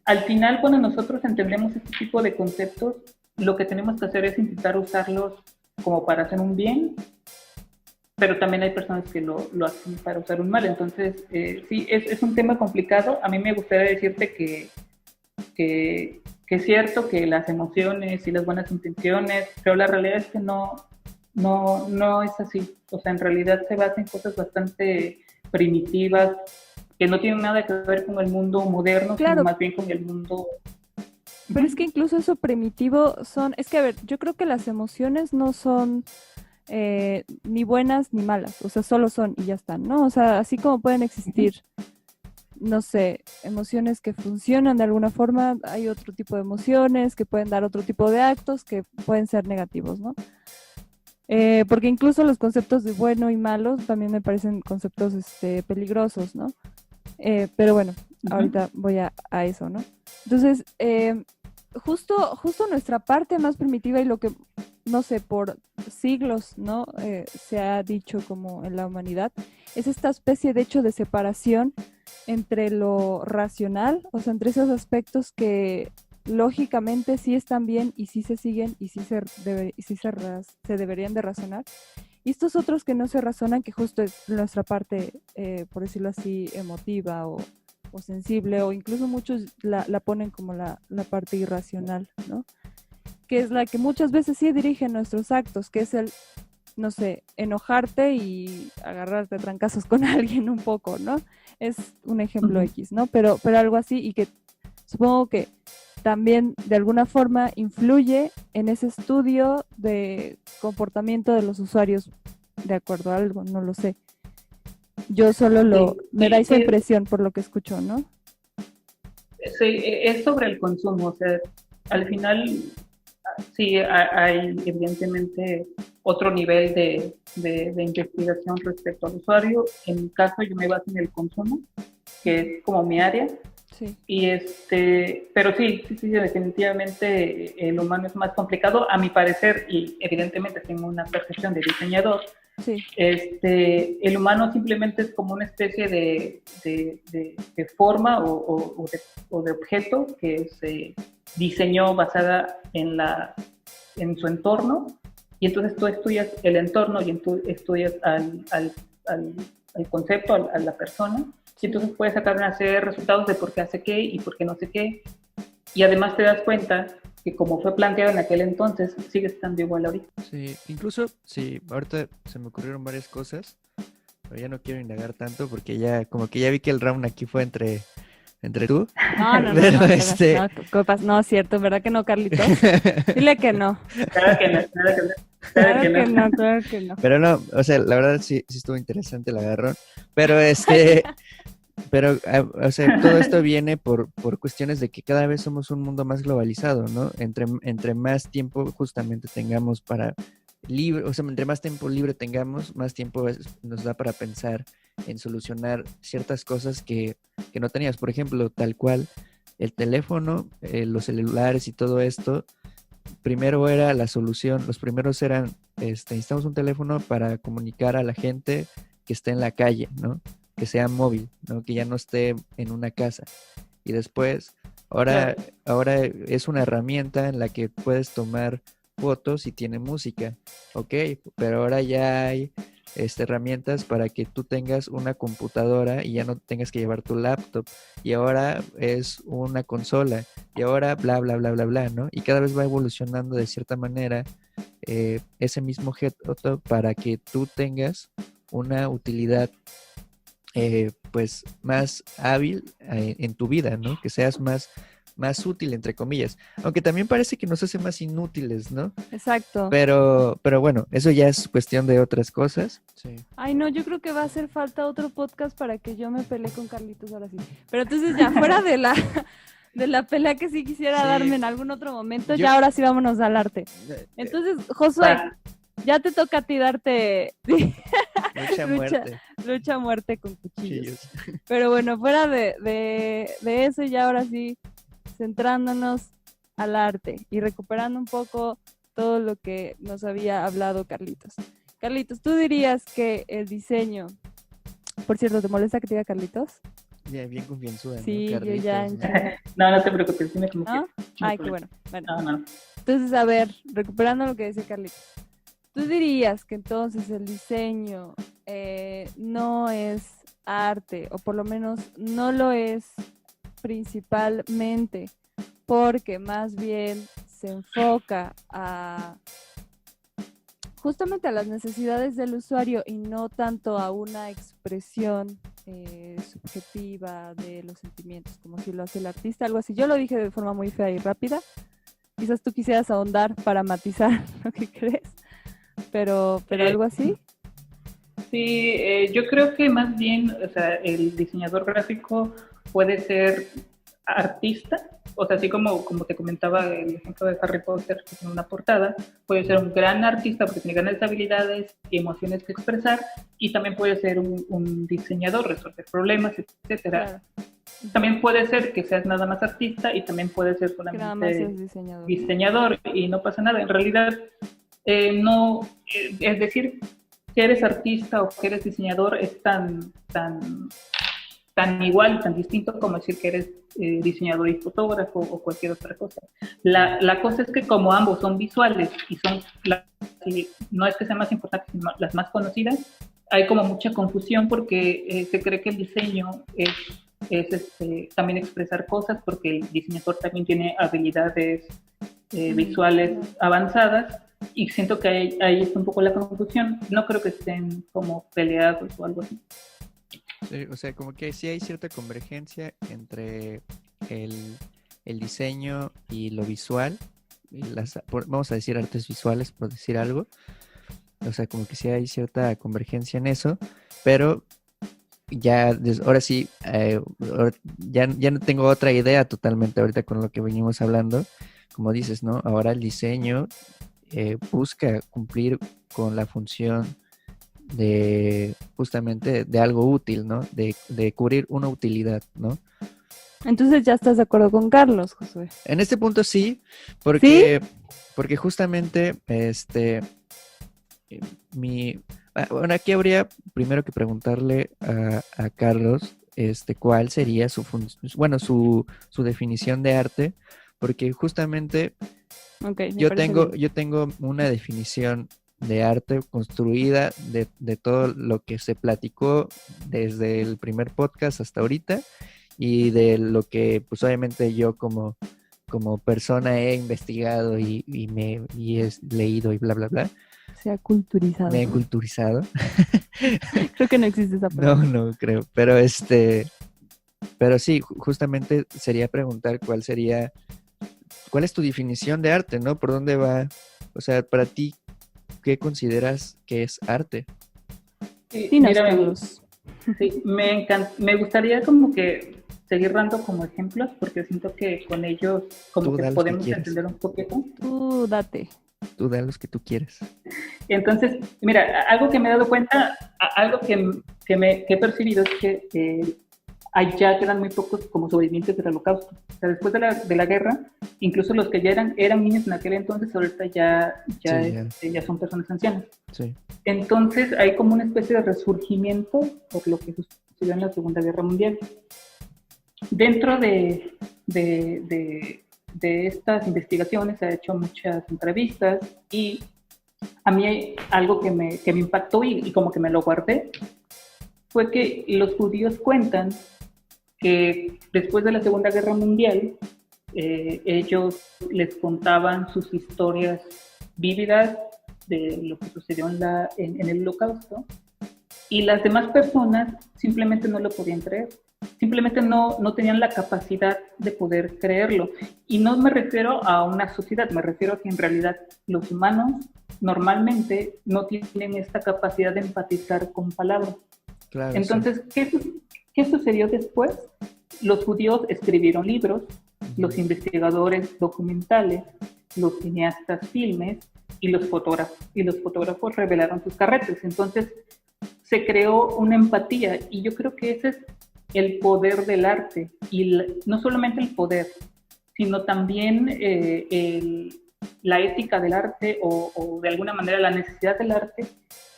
al final cuando nosotros entendemos este tipo de conceptos, lo que tenemos que hacer es intentar usarlos como para hacer un bien, pero también hay personas que lo hacen para usar un mal. Entonces, sí, es un tema complicado. A mí me gustaría decirte que es cierto que las emociones y las buenas intenciones, pero la realidad es que no es así. O sea, en realidad se basa en cosas bastante primitivas, que no tienen nada que ver con el mundo moderno, claro, sino más bien con el mundo... Pero es que incluso eso primitivo es que, a ver, yo creo que las emociones no son ni buenas ni malas, o sea, solo son y ya están, ¿no? O sea, así como pueden existir, no sé, emociones que funcionan de alguna forma, hay otro tipo de emociones que pueden dar otro tipo de actos que pueden ser negativos, ¿no? Porque incluso los conceptos de bueno y malo también me parecen conceptos peligrosos, ¿no? Pero bueno, ahorita voy a eso, ¿no? Entonces, justo nuestra parte más primitiva y lo que, no sé, por siglos, ¿no? Se ha dicho como en la humanidad, es esta especie de hecho de separación entre lo racional, o sea, entre esos aspectos que lógicamente sí están bien y sí se siguen y sí se deberían de razonar, y estos otros que no se razonan, que justo es nuestra parte, por decirlo así, emotiva o o sensible, o incluso muchos la ponen como la parte irracional, ¿no? Que es la que muchas veces sí dirige nuestros actos, que es el, no sé, enojarte y agarrarte a trancazos con alguien un poco, ¿no? Es un ejemplo X, ¿no? Pero algo así, y que supongo que también de alguna forma influye en ese estudio de comportamiento de los usuarios de acuerdo a algo, no lo sé. Yo solo me da esa impresión por lo que escucho, ¿no? Sí, es sobre el consumo, o sea, al final sí hay evidentemente otro nivel de investigación respecto al usuario. En mi caso yo me baso en el consumo, que es como mi área. Sí. Y pero sí, definitivamente el humano es más complicado, a mi parecer, y evidentemente tengo una percepción de diseñador. Sí. El humano simplemente es como una especie de forma o de objeto que se diseñó basada en su entorno, y entonces tú estudias el entorno y tú estudias al concepto, a la persona, y entonces puedes sacar una serie de resultados de por qué hace qué y por qué no sé qué, y además te das cuenta que como fue planteado en aquel entonces, sigue estando igual ahorita. Sí, incluso, sí, ahorita se me ocurrieron varias cosas, pero ya no quiero indagar tanto porque ya, como que ya vi que el round aquí fue entre tú. No, pero no, es cierto, ¿verdad que no, Carlitos? Dile que no. Claro que no. Claro que no. Pero no, o sea, la verdad sí estuvo interesante el agarrón, pero pero, o sea, todo esto viene por cuestiones de que cada vez somos un mundo más globalizado, ¿no? Entre más tiempo justamente tengamos para libre, o sea, entre más tiempo libre tengamos, más tiempo nos da para pensar en solucionar ciertas cosas que no tenías. Por ejemplo, tal cual, el teléfono, los celulares y todo esto, primero era la solución, los primeros eran, necesitamos un teléfono para comunicar a la gente que esté en la calle, ¿no? Que sea móvil, ¿no? Que ya no esté en una casa. Y después, ahora es una herramienta en la que puedes tomar fotos y tiene música, ¿ok? Pero ahora ya hay herramientas para que tú tengas una computadora y ya no tengas que llevar tu laptop. Y ahora es una consola. Y ahora bla, bla, bla, bla, bla, ¿no? Y cada vez va evolucionando de cierta manera ese mismo objeto para que tú tengas una utilidad pues más hábil en tu vida, ¿no? Que seas más útil, entre comillas. Aunque también parece que nos hace más inútiles, ¿no? Exacto. Pero bueno, eso ya es cuestión de otras cosas. Sí. Ay, no, yo creo que va a hacer falta otro podcast para que yo me pelee con Carlitos ahora sí. Pero entonces ya fuera de la pelea que sí quisiera darme en algún otro momento, ya ahora sí vámonos al arte. Entonces, Josué, ya te toca a ti darte lucha a muerte con cuchillos. Pero bueno, fuera de eso, ya ahora sí, centrándonos al arte y recuperando un poco todo lo que nos había hablado Carlitos. Carlitos, ¿tú dirías que el diseño... Por cierto, ¿te molesta que te diga Carlitos? Bien confianzuda, sí, ¿no? Carlitos, yo ya... No te preocupes, dime como ¿no? que... Ay, qué bueno. No. Entonces, a ver, recuperando lo que decía Carlitos. ¿Tú dirías que entonces el diseño no es arte, o por lo menos no lo es principalmente, porque más bien se enfoca justamente a las necesidades del usuario y no tanto a una expresión subjetiva de los sentimientos, como si lo hace el artista, algo así? Yo lo dije de forma muy fea y rápida. Quizás tú quisieras ahondar para matizar lo que crees. Pero algo así. Sí, yo creo que más bien, o sea, el diseñador gráfico puede ser artista, o sea, así como te comentaba el ejemplo de Harry Potter, que tiene una portada, puede ser un gran artista porque tiene grandes habilidades y emociones que expresar, y también puede ser un diseñador, resolver problemas, etcétera. Claro. También puede ser que seas nada más artista y también puede ser solamente diseñador, y no pasa nada. En realidad, no, es decir, que eres artista o que eres diseñador es tan igual, tan distinto como decir que eres diseñador y fotógrafo o cualquier otra cosa. La cosa es que como ambos son visuales y son no es que sean más importantes, sino las más conocidas, hay como mucha confusión porque se cree que el diseño es también expresar cosas, porque el diseñador también tiene habilidades visuales avanzadas, y siento que ahí está un poco la confusión. No creo que estén como peleados o algo así. Sí, o sea, como que sí hay cierta convergencia entre el diseño y lo visual, y vamos a decir artes visuales, por decir algo. O sea, como que sí hay cierta convergencia en eso, pero ahora sí, ya no tengo otra idea totalmente ahorita con lo que venimos hablando. Como dices, ¿no? Ahora el diseño busca cumplir con la función de justamente de algo útil, ¿no? De cubrir una utilidad, ¿no? Entonces ya estás de acuerdo con Carlos, Josué. En este punto sí, porque justamente bueno, aquí habría primero que preguntarle a Carlos cuál sería su definición de arte, porque justamente yo tengo una definición de arte construida de todo lo que se platicó desde el primer podcast hasta ahorita, y de lo que pues obviamente yo como persona he investigado y he leído y bla bla bla. Se ha culturizado. Me he culturizado. Creo que no existe esa palabra. No creo, pero pero sí, justamente sería preguntar cuál es tu definición de arte, ¿no? ¿Por dónde va? O sea, para ti, ¿qué consideras que es arte? Sí, me gustaría como que seguir dando como ejemplos, porque siento que con ellos como que podemos entender un poquito. Tú da los que tú quieres. Entonces, mira, algo que me he dado cuenta, algo que he percibido es que allá quedan muy pocos como sobrevivientes del Holocausto. O sea, después de la guerra, incluso los que ya eran niños en aquel entonces, ahorita ya son personas ancianas. Sí. Entonces hay como una especie de resurgimiento por lo que sucedió en la Segunda Guerra Mundial. Dentro de estas investigaciones se ha hecho muchas entrevistas, y a mí hay algo que me impactó y como que me lo guardé, fue que los judíos cuentan que después de la Segunda Guerra Mundial ellos les contaban sus historias vívidas de lo que sucedió en el Holocausto, y las demás personas simplemente no lo podían creer. Simplemente no tenían la capacidad de poder creerlo. Y no me refiero a una sociedad, me refiero a que en realidad los humanos normalmente no tienen esta capacidad de empatizar con palabras. Claro, entonces, sí. ¿Qué sucedió después? Los judíos escribieron libros, los investigadores documentales, los cineastas filmes y los fotógrafos revelaron sus carretes. Entonces se creó una empatía, y yo creo que ese es el poder del arte, y no solamente el poder, sino también la ética del arte, o de alguna manera la necesidad del arte,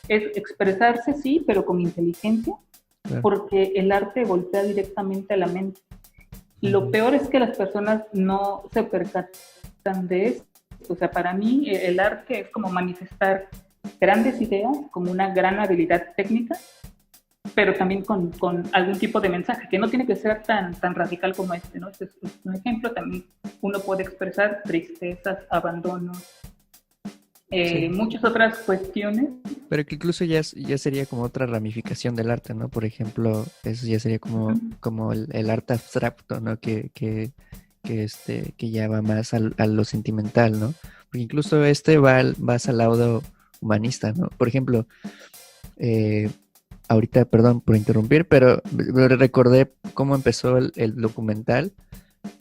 es expresarse, sí, pero con inteligencia, claro, porque el arte golpea directamente a la mente. Lo peor es que las personas no se percatan de esto. O sea, para mí el arte es como manifestar grandes ideas, como una gran habilidad técnica, pero también con algún tipo de mensaje, que no tiene que ser tan radical como este, ¿no? Este es un ejemplo. También uno puede expresar tristezas, abandonos, sí, muchas otras cuestiones. Pero que incluso ya sería como otra ramificación del arte, ¿no? Por ejemplo, eso ya sería como el arte abstracto, ¿no? Que ya va más a lo sentimental, ¿no? Porque incluso va al lado humanista, ¿no? Por ejemplo, ahorita, perdón por interrumpir, pero recordé cómo empezó el documental.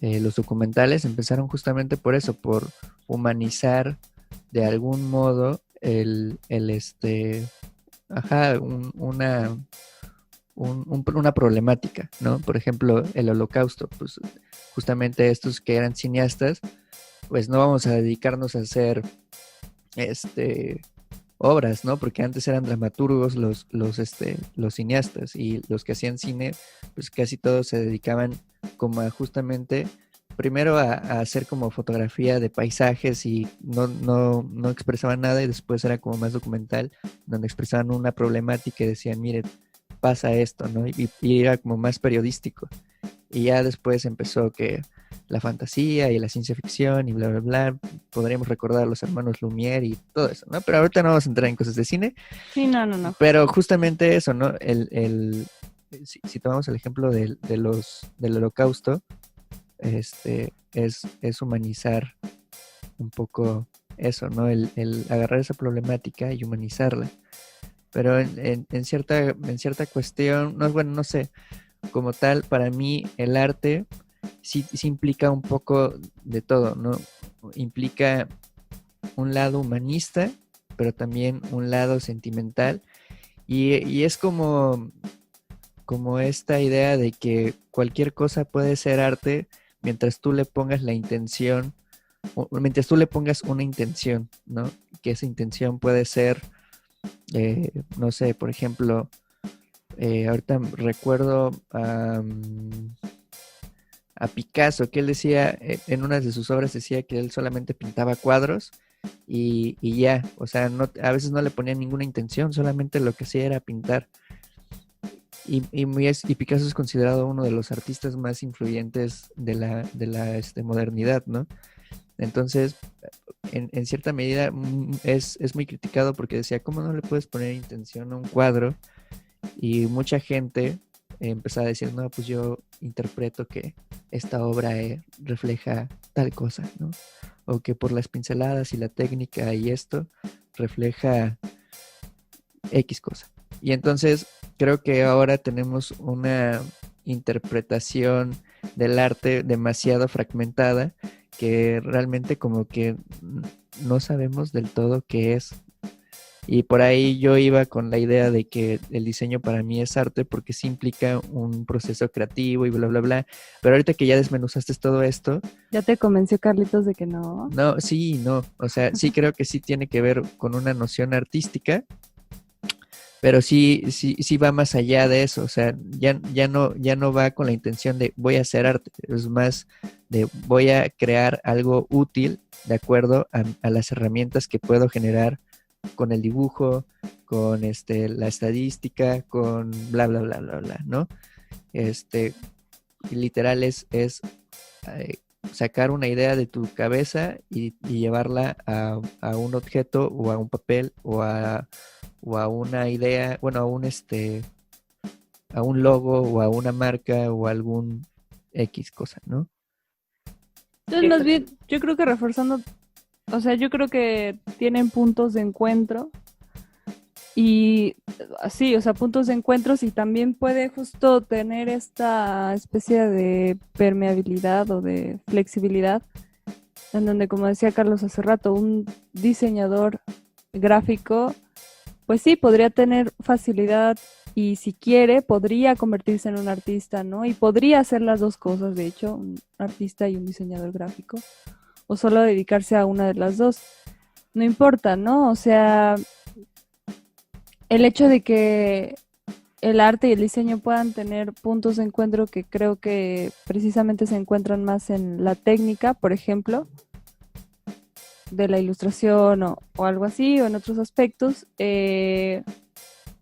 Los documentales empezaron justamente por eso, por humanizar de algún modo una problemática, ¿no? Por ejemplo, el Holocausto, pues justamente estos que eran cineastas, pues no vamos a dedicarnos a hacer obras, ¿no? Porque antes eran dramaturgos los cineastas, y los que hacían cine, pues casi todos se dedicaban como a justamente primero a hacer como fotografía de paisajes, y no expresaban nada, y después era como más documental, donde expresaban una problemática y decían, miren, pasa esto, ¿no? Y era como más periodístico. Y ya después empezó que la fantasía y la ciencia ficción y bla, bla, bla. Podríamos recordar a los hermanos Lumière y todo eso, ¿no? Pero ahorita no vamos a entrar en cosas de cine. Sí, no. Pero justamente eso, ¿no? Si tomamos el ejemplo del Holocausto, es humanizar un poco eso, ¿no? El agarrar esa problemática y humanizarla. Pero en cierta cuestión, no sé, como tal, para mí el arte sí implica un poco de todo, ¿no? Implica un lado humanista, pero también un lado sentimental. Y es como esta idea de que cualquier cosa puede ser arte mientras tú le pongas la intención, mientras tú le pongas una intención, ¿no? Que esa intención puede ser, no sé, por ejemplo, ahorita recuerdo a Picasso, que él decía, en una de sus obras decía que él solamente pintaba cuadros y ya, o sea, a veces no le ponía ninguna intención, solamente lo que hacía era pintar. Y Picasso es considerado uno de los artistas más influyentes de la modernidad, ¿no? Entonces, en cierta medida es muy criticado porque decía, ¿cómo no le puedes poner intención a un cuadro? Y mucha gente empezaba a decir, no, pues yo interpreto que esta obra refleja tal cosa, ¿no? O que por las pinceladas y la técnica y esto refleja X cosa. Y entonces creo que ahora tenemos una interpretación del arte demasiado fragmentada que realmente como que no sabemos del todo qué es. Y por ahí yo iba con la idea de que el diseño para mí es arte porque sí implica un proceso creativo y bla, bla, bla. Pero ahorita que ya desmenuzaste todo esto... ¿Ya te convenció Carlitos de que no? No, sí, no. O sea, sí creo que sí tiene que ver con una noción artística, pero sí va más allá de eso. O sea, ya no va con la intención de voy a hacer arte. Es más de voy a crear algo útil de acuerdo a las herramientas que puedo generar con el dibujo, con la estadística, con bla, bla, bla, bla, bla, ¿no? Literal es sacar una idea de tu cabeza y llevarla a un objeto o a un papel o a una idea, bueno, a un logo o a una marca o a algún X cosa, ¿no? Entonces, más bien, yo creo que reforzando, o sea, yo creo que tienen puntos de encuentro y sí, o sea, puntos de encuentros y también puede justo tener esta especie de permeabilidad o de flexibilidad en donde, como decía Carlos hace rato, un diseñador gráfico, pues sí, podría tener facilidad y si quiere, podría convertirse en un artista, ¿no? Y podría hacer las dos cosas, de hecho, un artista y un diseñador gráfico, o solo dedicarse a una de las dos. No importa, ¿no? O sea, el hecho de que el arte y el diseño puedan tener puntos de encuentro que creo que precisamente se encuentran más en la técnica, por ejemplo, de la ilustración o algo así, o en otros aspectos,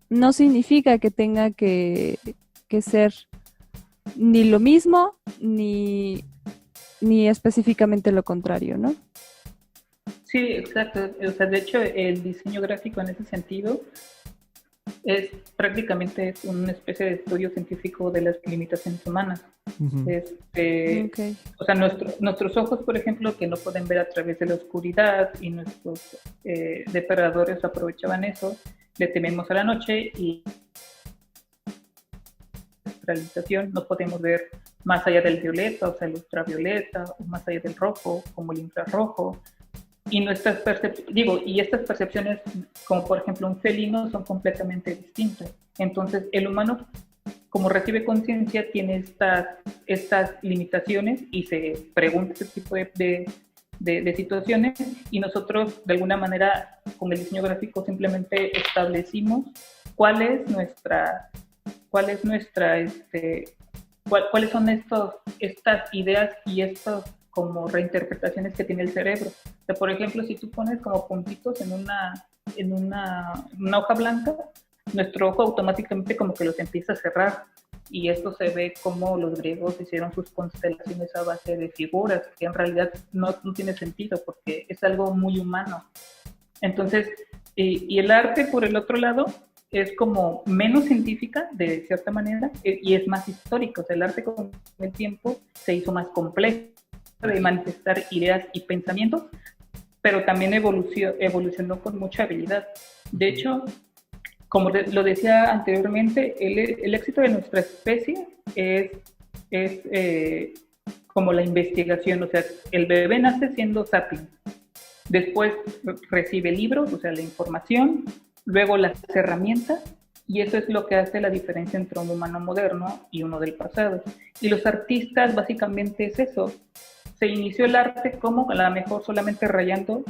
no significa que tenga que ser ni lo mismo, ni específicamente lo contrario, ¿no? Sí, exacto. O sea, de hecho, el diseño gráfico en ese sentido es prácticamente una especie de estudio científico de las limitaciones humanas. Uh-huh. Okay. O sea, nuestros ojos, por ejemplo, que no pueden ver a través de la oscuridad y nuestros depredadores aprovechaban eso, le tememos a la noche y realización no podemos ver más allá del violeta, o sea, el ultravioleta, o más allá del rojo, como el infrarrojo. Y estas percepciones, como por ejemplo un felino, son completamente distintas. Entonces, el humano, como recibe conciencia, tiene estas limitaciones y se pregunta este tipo de situaciones, y nosotros, de alguna manera, con el diseño gráfico simplemente establecimos cuáles son estas ideas y estas como reinterpretaciones que tiene el cerebro. O sea, por ejemplo, si tú pones como puntitos en una hoja blanca, nuestro ojo automáticamente como que los empieza a cerrar. Y esto se ve como los griegos hicieron sus constelaciones a base de figuras, que en realidad no tiene sentido porque es algo muy humano. Entonces, y el arte, por el otro lado, es como menos científica, de cierta manera, y es más histórico. O sea, el arte con el tiempo se hizo más complejo de manifestar ideas y pensamientos, pero también evolucionó con mucha habilidad. De hecho, como lo decía anteriormente, el éxito de nuestra especie es como la investigación. O sea, el bebé nace siendo sapiens, después recibe libros, o sea, la información, luego las herramientas, y eso es lo que hace la diferencia entre un humano moderno y uno del pasado. Y los artistas básicamente es eso. Se inició el arte como a lo mejor solamente rayando,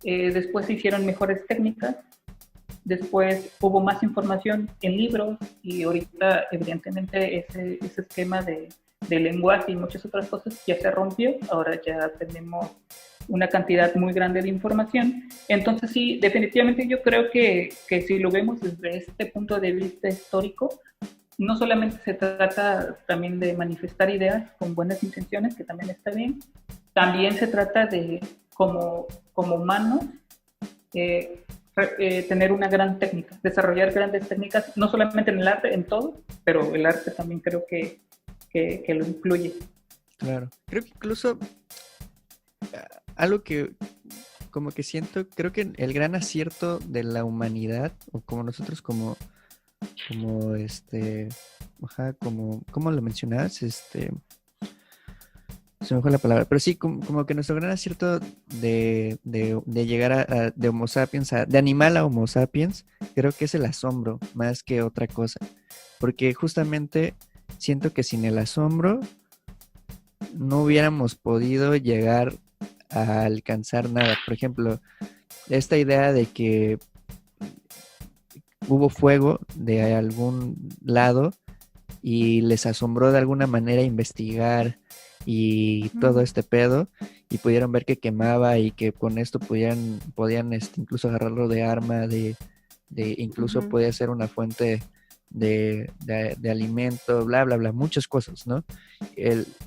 después se hicieron mejores técnicas, después hubo más información en libros, y ahorita evidentemente ese esquema de lenguaje y muchas otras cosas ya se rompió. Ahora ya tenemos una cantidad muy grande de información. Entonces sí, definitivamente yo creo que si lo vemos desde este punto de vista histórico, no solamente se trata también de manifestar ideas con buenas intenciones, que también está bien, también se trata de, como humanos, tener una gran técnica, desarrollar grandes técnicas, no solamente en el arte, en todo, pero el arte también creo que lo incluye. Claro, creo que incluso algo que como que siento, creo que el gran acierto de la humanidad, o como nosotros como ¿cómo lo mencionabas? Se me fue la palabra, pero sí, como que nuestro gran acierto de llegar de Homo sapiens, de animal a Homo sapiens, creo que es el asombro, más que otra cosa, porque justamente siento que sin el asombro no hubiéramos podido llegar a alcanzar nada. Por ejemplo, esta idea de que hubo fuego de algún lado y les asombró de alguna manera investigar y todo este pedo, y pudieron ver que quemaba y que con esto podían incluso agarrarlo de arma, incluso podía ser una fuente de alimento, bla, bla, bla, muchas cosas, ¿no?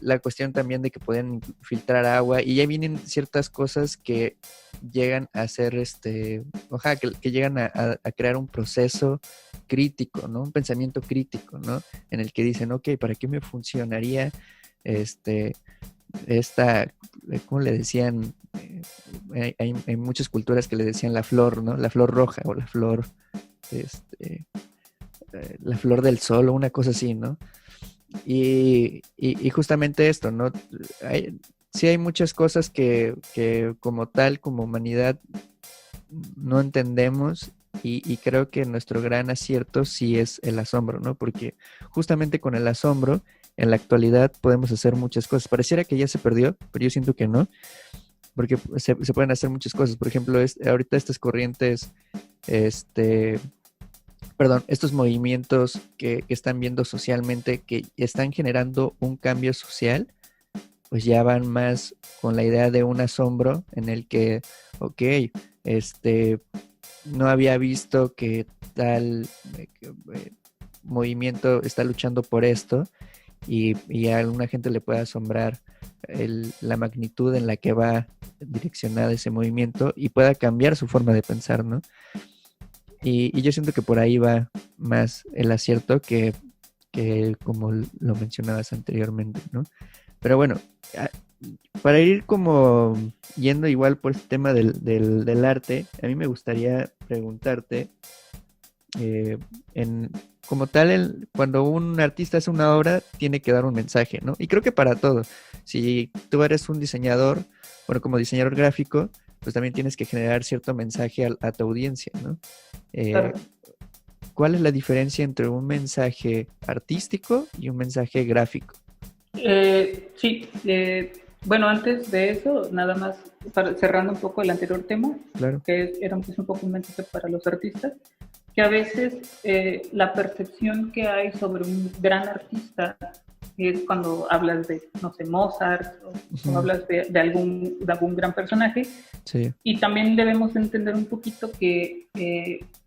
La cuestión también de que podían filtrar agua, y ya vienen ciertas cosas que llegan a ser, que llegan a crear un proceso crítico, ¿no? Un pensamiento crítico, ¿no? En el que dicen, ok, ¿para qué me funcionaría ¿cómo le decían? Hay muchas culturas que le decían la flor, ¿no? La flor roja, o la flor, la flor del sol, o una cosa así, ¿no? Y justamente esto, ¿no? Sí hay muchas cosas que como tal, como humanidad, no entendemos, y creo que nuestro gran acierto sí es el asombro, ¿no? Porque justamente con el asombro, en la actualidad podemos hacer muchas cosas. Pareciera que ya se perdió, pero yo siento que no, porque se pueden hacer muchas cosas. Por ejemplo, ahorita estas corrientes, estos movimientos que están viendo socialmente, que están generando un cambio social, pues ya van más con la idea de un asombro en el que, ok, no había visto que tal movimiento está luchando por esto, y a alguna gente le puede asombrar la magnitud en la que va direccionado ese movimiento, y pueda cambiar su forma de pensar, ¿no? Y yo siento que por ahí va más el acierto que como lo mencionabas anteriormente, ¿no? Pero bueno, para ir como yendo igual por este tema del arte, a mí me gustaría preguntarte, como tal, cuando un artista hace una obra, tiene que dar un mensaje, ¿no? Y creo que para todo. Si tú eres un diseñador, bueno, como diseñador gráfico, pues también tienes que generar cierto mensaje a tu audiencia, ¿no? Claro. ¿Cuál es la diferencia entre un mensaje artístico y un mensaje gráfico? Sí, bueno, antes de eso, nada más cerrando un poco el anterior tema, claro, que era un poco un mensaje para los artistas, que a veces la percepción que hay sobre un gran artista es cuando hablas de, no sé, Mozart, o hablas de algún gran personaje. Sí. Y también debemos entender un poquito que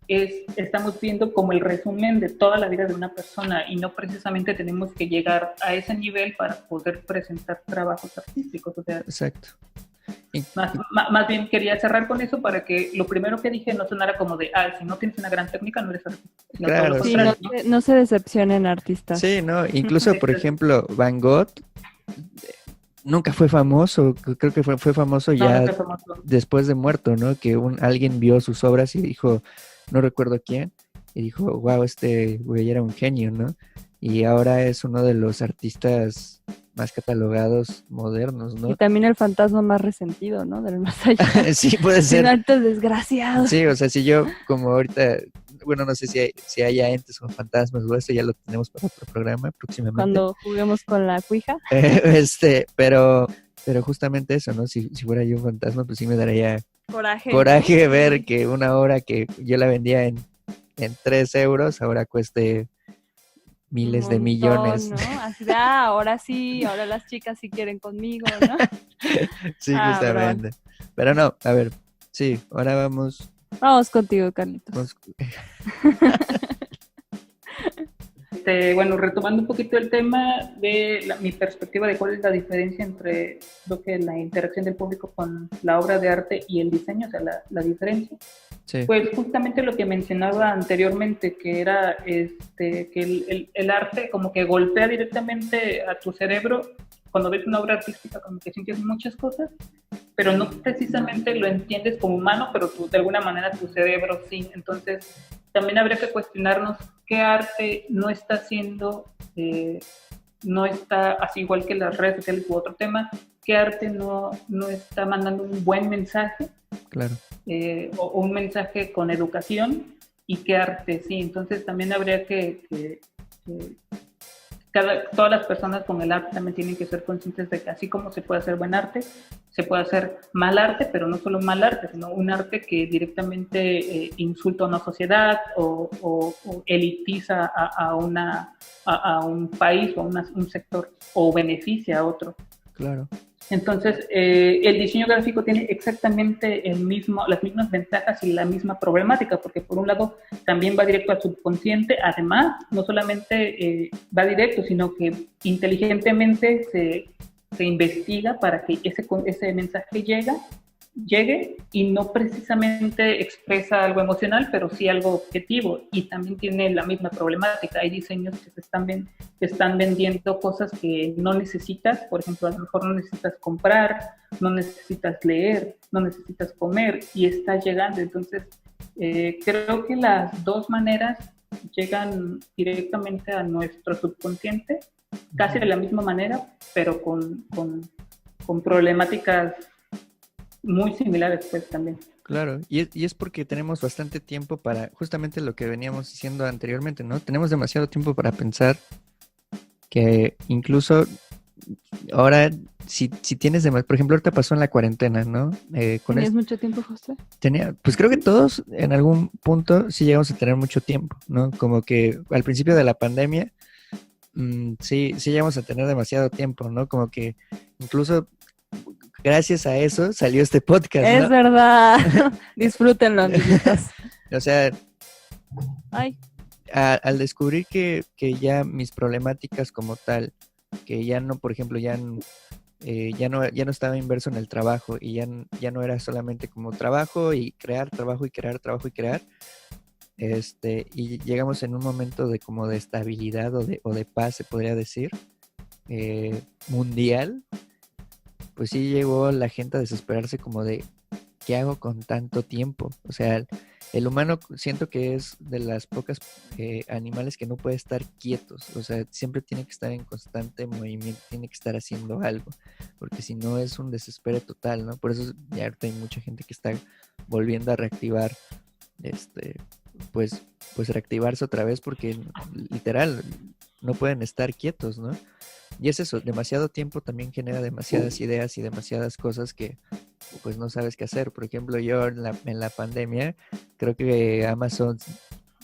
estamos viendo como el resumen de toda la vida de una persona y no precisamente tenemos que llegar a ese nivel para poder presentar trabajos artísticos. O sea, Exacto. Más bien quería cerrar con eso para que lo primero que dije no sonara como de, si no tienes una gran técnica no eres artista. No, claro, sí, no se decepcionen artistas. Sí, no, incluso por ejemplo Van Gogh nunca fue famoso, creo que fue famoso ya después de muerto, ¿no? Que alguien vio sus obras y dijo, no recuerdo quién, y dijo, wow, este güey era un genio, ¿no? Y ahora es uno de los artistas más catalogados modernos, ¿no? Y también el fantasma más resentido, ¿no? Del más allá. Sí, puede ser. Un alto desgraciado. Sí, o sea, si yo como ahorita, bueno, no sé si haya entes o fantasmas o eso, ya lo tenemos para otro programa próximamente. Cuando juguemos con la cuija. Pero justamente eso, ¿no? Si fuera yo un fantasma, pues sí me daría coraje ver que una hora que yo la vendía en 3 euros, ahora cueste miles de millones. ¿No? Así de, ahora sí, ahora las chicas sí quieren conmigo, ¿no? Sí, justamente. Pero no, a ver, sí, ahora vamos. Vamos contigo, Carlitos. Bueno, retomando un poquito el tema de mi perspectiva de cuál es la diferencia entre lo que es la interacción del público con la obra de arte y el diseño, o sea, la diferencia. Sí. Pues justamente lo que mencionaba anteriormente, que era que el arte como que golpea directamente a tu cerebro. Cuando ves una obra artística como que sientes muchas cosas, pero no precisamente lo entiendes como humano, pero de alguna manera tu cerebro sí. Entonces también habría que cuestionarnos qué arte no está haciendo, no está así igual que las redes sociales u otro tema, qué arte no está mandando un buen mensaje, claro, o un mensaje con educación, y qué arte sí. Entonces también habría que todas las personas con el arte también tienen que ser conscientes de que así como se puede hacer buen arte, se puede hacer mal arte, pero no solo mal arte, sino un arte que directamente insulta a una sociedad o elitiza a un país o a un sector, o beneficia a otro. Claro. Entonces, el diseño gráfico tiene exactamente las mismas ventajas y la misma problemática, porque por un lado también va directo al subconsciente. Además, no solamente va directo, sino que inteligentemente se investiga para que ese mensaje llegue y no precisamente expresa algo emocional, pero sí algo objetivo, y también tiene la misma problemática. Hay diseños que están vendiendo cosas que no necesitas. Por ejemplo, a lo mejor no necesitas comprar, no necesitas leer, no necesitas comer, y está llegando. Entonces, creo que las dos maneras llegan directamente a nuestro subconsciente, casi de la misma manera, pero con problemáticas muy similares pues también. Claro, y es porque tenemos bastante tiempo para, justamente lo que veníamos diciendo anteriormente, ¿no? Tenemos demasiado tiempo para pensar, que incluso ahora, si tienes por ejemplo, ahorita pasó en la cuarentena, ¿no? ¿Tenías mucho tiempo, José? Pues creo que todos en algún punto sí llegamos a tener mucho tiempo, ¿no? Como que al principio de la pandemia, sí llegamos a tener demasiado tiempo, ¿no? Como que incluso gracias a eso salió este podcast, ¿no? Es verdad. Disfrútenlo, amiguitos. O sea, ay, al descubrir que ya mis problemáticas como tal, que ya no, por ejemplo, ya no estaba inverso en el trabajo, y ya no era solamente como trabajo y crear, trabajo y crear, trabajo y crear, y llegamos en un momento de como de estabilidad o de paz, se podría decir, mundial. Pues sí llegó la gente a desesperarse como de, ¿qué hago con tanto tiempo? O sea, el humano siento que es de las pocas animales que no puede estar quietos. O sea, siempre tiene que estar en constante movimiento, tiene que estar haciendo algo, porque si no es un desespero total, ¿no? Por eso ya ahorita hay mucha gente que está volviendo a reactivar, pues reactivarse otra vez, porque literal no pueden estar quietos, ¿no? Y es eso, demasiado tiempo también genera demasiadas ideas y demasiadas cosas que pues no sabes qué hacer. Por ejemplo, yo en la pandemia creo que Amazon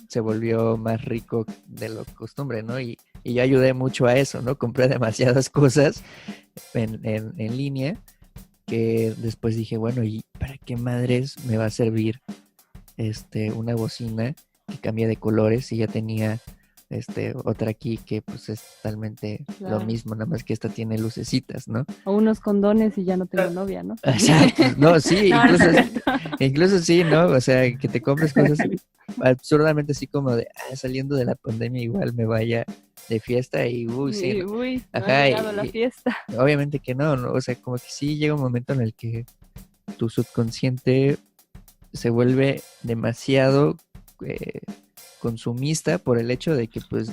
se volvió más rico de lo costumbre, ¿no? Y yo ayudé mucho a eso, ¿no? Compré demasiadas cosas en línea, que después dije, bueno, ¿y para qué madres me va a servir una bocina que cambia de colores y ya tenía otra aquí que pues es totalmente Claro. lo mismo, nada más que esta tiene lucecitas, ¿no? O unos condones y ya no tengo novia, ¿no? Exacto, no, sí, No, no es cierto. incluso sí, ¿no? O sea, que te compres cosas absurdamente así como de, saliendo de la pandemia igual me vaya de fiesta y, sí, Y, ¿no? uy, no Ajá, ha llegado la fiesta. obviamente que no, ¿no? O sea, como que sí llega un momento en el que tu subconsciente se vuelve demasiado consumista por el hecho de que, pues,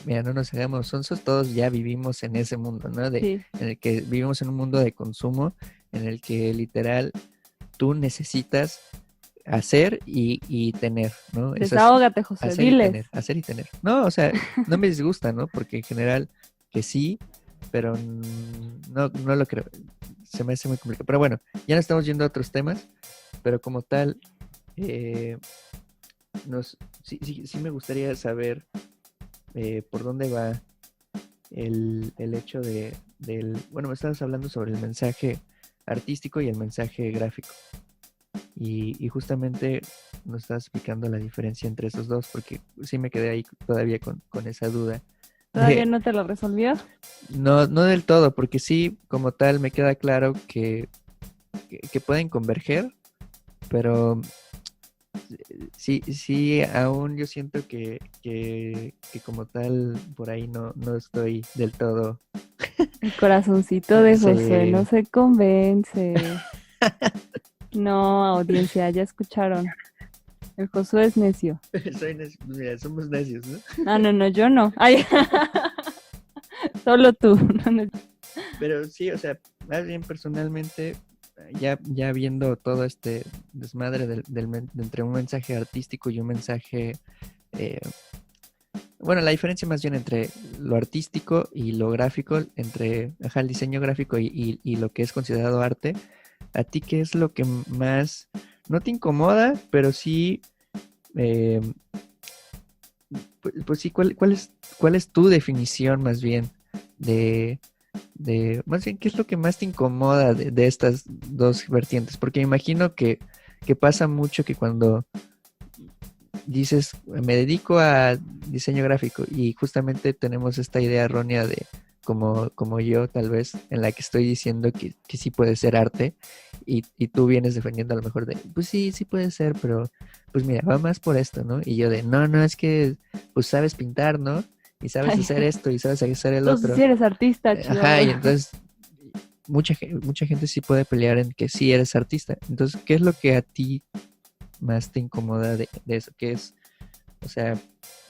mira, no nos hagamos sonsos, todos ya vivimos en ese mundo, ¿no? Sí. En el que vivimos en un mundo de consumo, en el que literal tú necesitas hacer y tener, ¿no? Desahógate, José, hacer diles. hacer y tener. No, o sea, no me disgusta, ¿no? Porque en general que sí, pero no lo creo. Se me hace muy complicado. Pero bueno, ya no estamos yendo a otros temas, pero como tal, sí me gustaría saber por dónde va el hecho bueno, me estabas hablando sobre el mensaje artístico y el mensaje gráfico. Y justamente nos estás explicando la diferencia entre esos dos, porque sí me quedé ahí todavía con esa duda. ¿Todavía no te lo resolvió? No del todo, porque sí, como tal, me queda claro que pueden converger, pero sí, aún yo siento que como tal, por ahí no estoy del todo. El corazoncito de Sí. José no se convence. No, audiencia, ya escucharon. El Josué es necio. Mira, somos necios, ¿no? No, yo no. Ay. Solo tú. No. Pero sí, o sea, más bien personalmente, ya viendo todo este desmadre entre un mensaje artístico y un mensaje... bueno, la diferencia más bien entre lo artístico y lo gráfico, entre el diseño gráfico y lo que es considerado arte, ¿a ti qué es lo que más, no te incomoda, pero sí, pues sí, cuál es tu definición más bien más bien, qué es lo que más te incomoda de estas dos vertientes? Porque me imagino que pasa mucho que cuando dices, me dedico a diseño gráfico y justamente tenemos esta idea errónea de como yo tal vez, en la que estoy diciendo que sí puede ser arte y tú vienes defendiendo a lo mejor de, pues sí puede ser, pero pues mira, va más por esto, ¿no? Y yo de, no, es que pues sabes pintar, ¿no? Y sabes hacer esto y sabes hacer el Entonces, otro. si eres artista, chido. Ajá, y entonces mucha gente sí puede pelear en que sí eres artista. Entonces, ¿qué es lo que a ti más te incomoda de eso? ¿Qué es? O sea,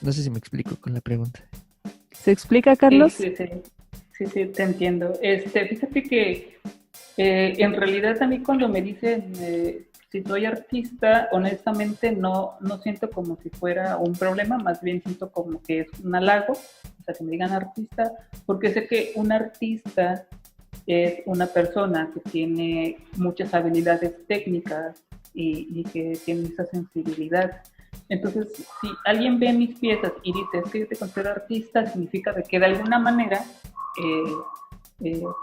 no sé si me explico con la pregunta. ¿Se explica, Carlos? Sí, te entiendo. Fíjate que en realidad a mí cuando me dicen si soy artista, honestamente no siento como si fuera un problema, más bien siento como que es un halago, o sea, que me digan artista, porque sé que un artista es una persona que tiene muchas habilidades técnicas y que tiene esa sensibilidad. Entonces, si alguien ve mis piezas y dice, es que yo te considero artista, significa de que de alguna manera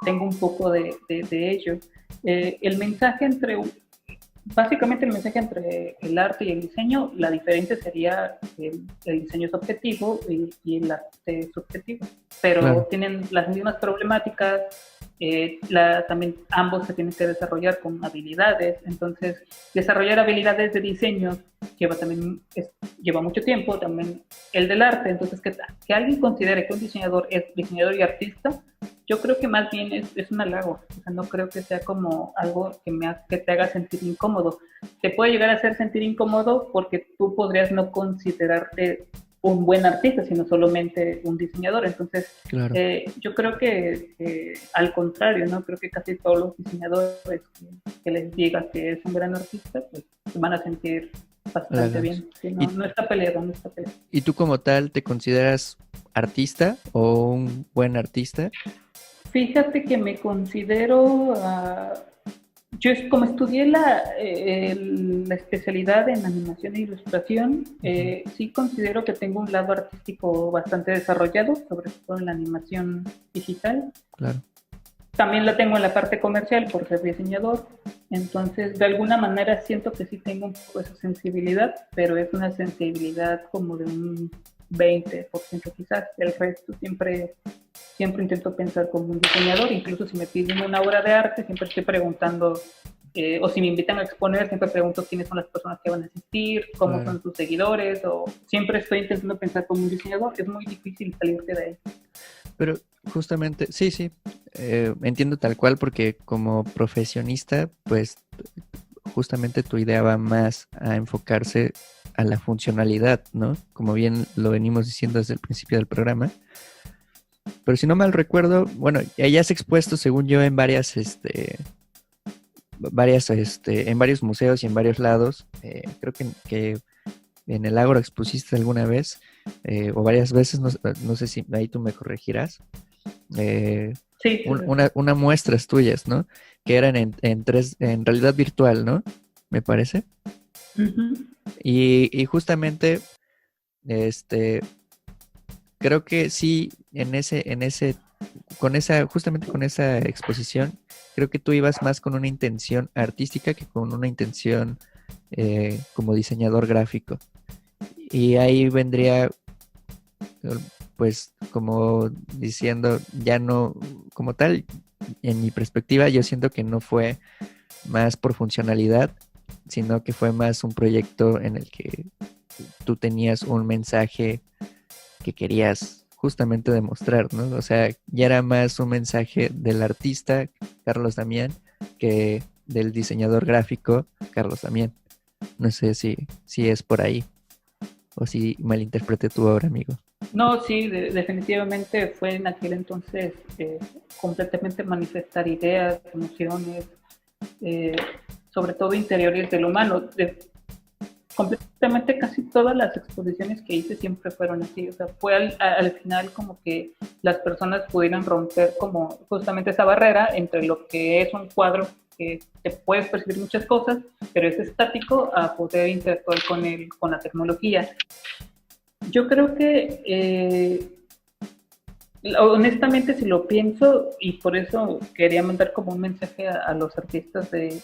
tengo un poco de ello. El mensaje básicamente el mensaje entre el arte y el diseño, la diferencia sería el diseño es objetivo y el arte es subjetivo, pero claro, tienen las mismas problemáticas. También ambos se tienen que desarrollar con habilidades, entonces desarrollar habilidades de diseño lleva mucho tiempo, también el del arte. Entonces que alguien considere que un diseñador es diseñador y artista, yo creo que más bien es un halago, o sea, no creo que sea como algo que te haga sentir incómodo. Te puede llegar a hacer sentir incómodo porque tú podrías no considerarte un buen artista, sino solamente un diseñador. Entonces, claro, yo creo que al contrario, ¿no? Creo que casi todos los diseñadores que les diga que es un gran artista, pues se van a sentir bastante bien. Sí, no está peleado. ¿Y tú como tal te consideras artista o un buen artista? Fíjate que me considero... yo como estudié la especialidad en animación e ilustración, sí considero que tengo un lado artístico bastante desarrollado, sobre todo en la animación digital. Claro. también la tengo en la parte comercial por ser diseñador, entonces de alguna manera siento que sí tengo un poco esa sensibilidad, pero es una sensibilidad como de un 20% quizás. El resto siempre intento pensar como un diseñador, incluso si me piden una obra de arte siempre estoy preguntando, o si me invitan a exponer siempre pregunto quiénes son las personas que van a asistir, cómo son sus seguidores, o siempre estoy intentando pensar como un diseñador. Es muy difícil salirse de ahí. Pero justamente, sí, entiendo tal cual, porque como profesionista, pues justamente tu idea va más a enfocarse a la funcionalidad, ¿no? Como bien lo venimos diciendo desde el principio del programa. Pero si no mal recuerdo, bueno, ya has expuesto, según yo, en en varios museos y en varios lados. Creo que en el Ágora expusiste alguna vez, o varias veces, no sé si ahí tú me corregirás. Sí. Una muestras tuyas, ¿no? Que eran en realidad virtual, ¿no? Me parece. Uh-huh. Y justamente, creo que sí, justamente con esa exposición, creo que tú ibas más con una intención artística que con una intención como diseñador gráfico. Y ahí vendría, pues, como diciendo, ya no, como tal, en mi perspectiva, yo siento que no fue más por funcionalidad, sino que fue más un proyecto en el que tú tenías un mensaje que querías justamente demostrar, ¿no? O sea, ya era más un mensaje del artista, Carlos Damián, que del diseñador gráfico, Carlos Damián. No sé si es por ahí o si malinterpreté tu obra, amigo. No, sí, definitivamente fue en aquel entonces completamente manifestar ideas, emociones, sobre todo interiores del humano. Completamente casi todas las exposiciones que hice siempre fueron así, o sea, fue al final como que las personas pudieran romper como justamente esa barrera entre lo que es un cuadro que te puedes percibir muchas cosas, pero es estático, a poder interactuar con la tecnología. Yo creo que honestamente, si lo pienso, y por eso quería mandar como un mensaje a los artistas de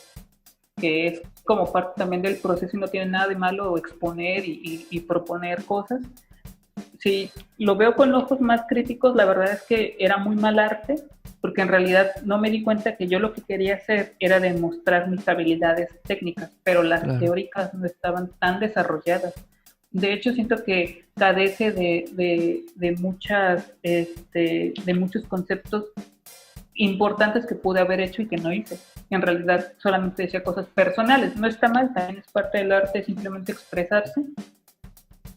que es como parte también del proceso y no tiene nada de malo exponer y proponer cosas. Si lo veo con ojos más críticos, la verdad es que era muy mal arte, porque en realidad no me di cuenta que yo lo que quería hacer era demostrar mis habilidades técnicas, pero las teóricas no estaban tan desarrolladas. De hecho, siento que carece de muchos conceptos importantes que pude haber hecho y que no hice. En realidad solamente decía cosas personales. No está mal, también es parte del arte simplemente expresarse.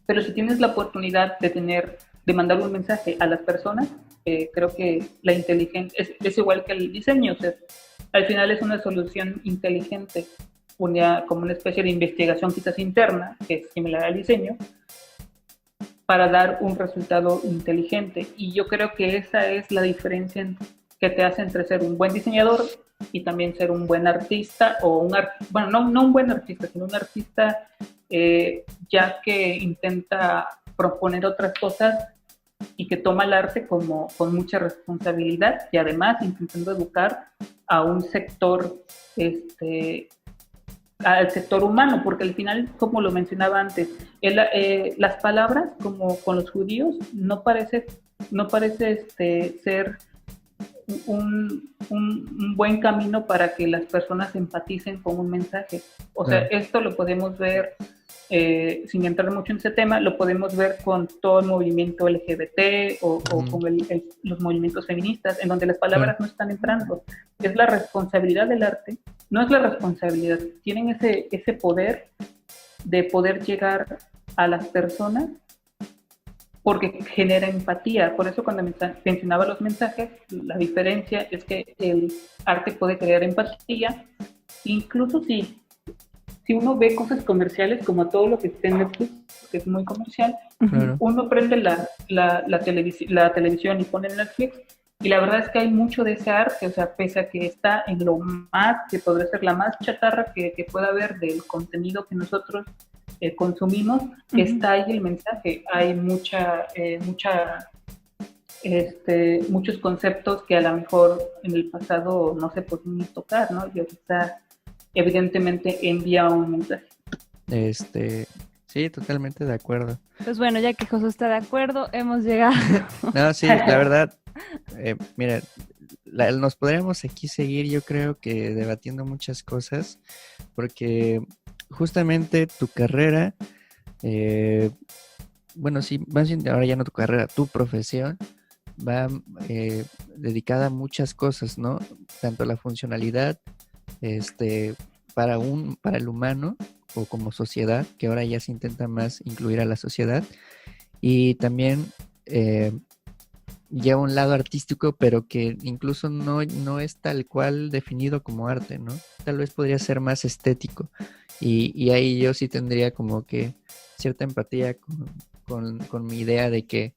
Pero si tienes la oportunidad de mandar un mensaje a las personas, creo que la inteligencia es igual que el diseño. O sea, al final es una solución inteligente, como una especie de investigación quizás interna, que es similar al diseño, para dar un resultado inteligente. Y yo creo que esa es la diferencia que te hace entre ser un buen diseñador y también ser un buen artista, o no un buen artista, sino un artista ya que intenta proponer otras cosas y que toma el arte con mucha responsabilidad, y además intentando educar a un sector, al sector humano, porque al final, como lo mencionaba antes, las palabras, como con los judíos, no parece ser un buen camino para que las personas empaticen con un mensaje. O sea, esto lo podemos ver, sin entrar mucho en ese tema, lo podemos ver con todo el movimiento LGBT o con los movimientos feministas, en donde las palabras no están entrando. Es la responsabilidad del arte, no es la responsabilidad. Tienen ese poder de poder llegar a las personas porque genera empatía. Por eso cuando mencionaba los mensajes, la diferencia es que el arte puede crear empatía, incluso si uno ve cosas comerciales, como todo lo que está en Netflix, que es muy comercial, uno prende la televisión y pone Netflix, y la verdad es que hay mucho de ese arte, o sea, pese a que está en lo más, que podría ser la más chatarra que pueda haber del contenido que nosotros consumimos, está ahí el mensaje. Hay mucha muchos conceptos que a lo mejor en el pasado no se podían tocar, ¿no? Y ahorita evidentemente envía un mensaje. Sí, totalmente de acuerdo. Pues bueno, ya que Josué está de acuerdo, hemos llegado. No, sí, la verdad, mira, nos podríamos aquí seguir, yo creo que debatiendo muchas cosas, porque justamente tu carrera, bueno, sí, más bien ahora ya no tu carrera, tu profesión va dedicada a muchas cosas, ¿no? Tanto la funcionalidad, para el humano o como sociedad, que ahora ya se intenta más incluir a la sociedad, y también lleva un lado artístico, pero que incluso no es tal cual definido como arte, ¿no? Tal vez podría ser más estético, y ahí yo sí tendría como que cierta empatía con mi idea de que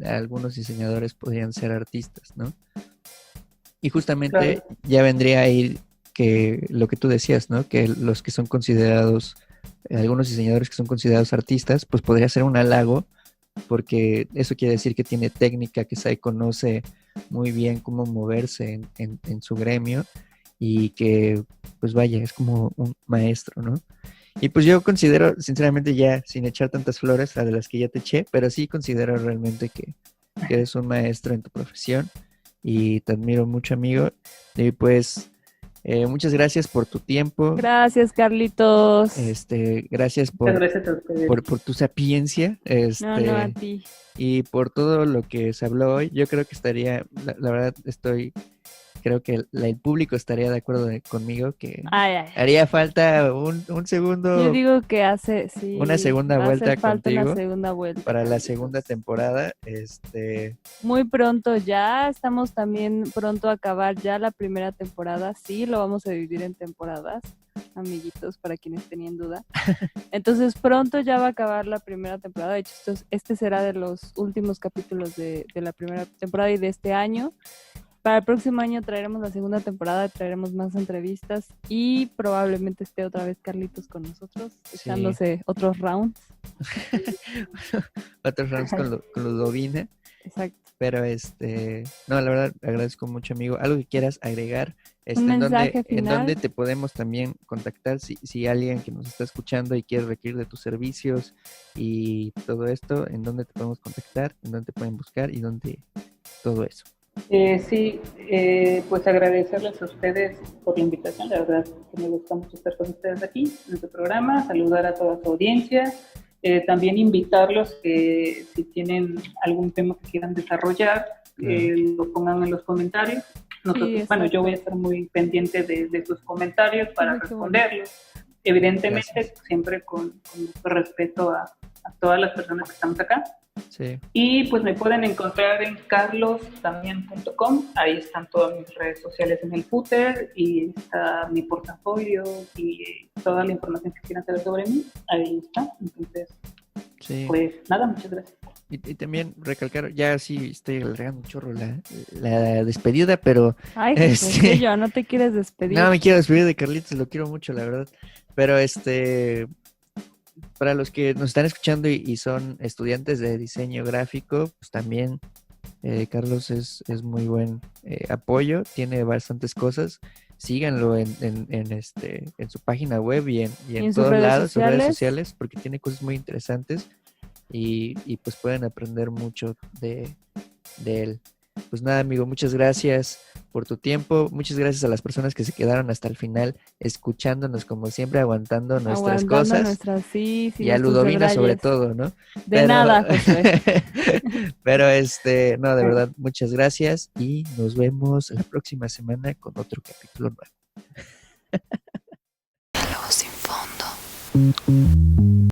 algunos diseñadores podrían ser artistas, ¿no? Y justamente Claro. ya vendría ahí que lo que tú decías, ¿no? Que los que son considerados, algunos diseñadores que son considerados artistas, pues podría ser un halago, porque eso quiere decir que tiene técnica, que conoce muy bien cómo moverse en su gremio, y que, pues vaya, es como un maestro, ¿no? Y pues yo considero, sinceramente, ya sin echar tantas flores a de las que ya te eché, pero sí considero realmente que eres un maestro en tu profesión, y te admiro mucho, amigo. Y pues muchas gracias por tu tiempo. Gracias, Carlitos. Gracias Muchas gracias a ustedes. por tu sapiencia. No, a ti. Y por todo lo que se habló hoy. Yo creo que la verdad creo que el público estaría de acuerdo conmigo que haría falta un segundo. Yo digo que una segunda vuelta contigo. Una segunda vuelta para la segunda temporada. Muy pronto ya, estamos también pronto a acabar ya la primera temporada. Sí, lo vamos a dividir en temporadas, amiguitos, para quienes tenían duda. Entonces pronto ya va a acabar la primera temporada. De hecho, este será de los últimos capítulos de la primera temporada y de este año. Para el próximo año traeremos la segunda temporada, traeremos más entrevistas y probablemente esté otra vez Carlitos con nosotros, echándose otros rounds. Otros rounds con Ludovina. Exacto. Pero no, la verdad agradezco mucho, amigo. ¿Algo que quieras agregar? Un mensaje final. ¿En dónde te podemos también contactar si alguien que nos está escuchando y quiere requerir de tus servicios y todo esto? ¿En dónde te podemos contactar? ¿En dónde te pueden buscar? ¿Y dónde todo eso? Pues agradecerles a ustedes por la invitación. La verdad que me gusta mucho estar con ustedes aquí en este programa, saludar a toda su audiencia, también invitarlos que si tienen algún tema que quieran desarrollar, lo pongan en los comentarios. Nosotros, yo voy a estar muy pendiente de sus comentarios para responderlos. Evidentemente, siempre con respeto a todas las personas que estamos acá. Sí. Y pues me pueden encontrar en carlostamien.com. Ahí están todas mis redes sociales en el footer, y está mi portafolio y toda la información que quieran saber sobre mí. Ahí está. Entonces, pues nada, muchas gracias. Y también recalcar, ya sí estoy alargando un chorro la despedida, pero... Ay, yo no te quieres despedir. No, me quiero despedir de Carlitos, lo quiero mucho, la verdad. Pero para los que nos están escuchando y son estudiantes de diseño gráfico, pues también Carlos es muy buen apoyo, tiene bastantes cosas. Síganlo en su página web y en todos lados, sus redes sociales, porque tiene cosas muy interesantes y pues pueden aprender mucho de él. Pues nada, amigo, muchas gracias por tu tiempo. Muchas gracias a las personas que se quedaron hasta el final escuchándonos, como siempre, aguantando nuestras cosas. Y a Ludovina sobre todo, ¿no? Nada, José. Pero no, de verdad, muchas gracias y nos vemos la próxima semana con otro capítulo nuevo. Diálogo sin fondo.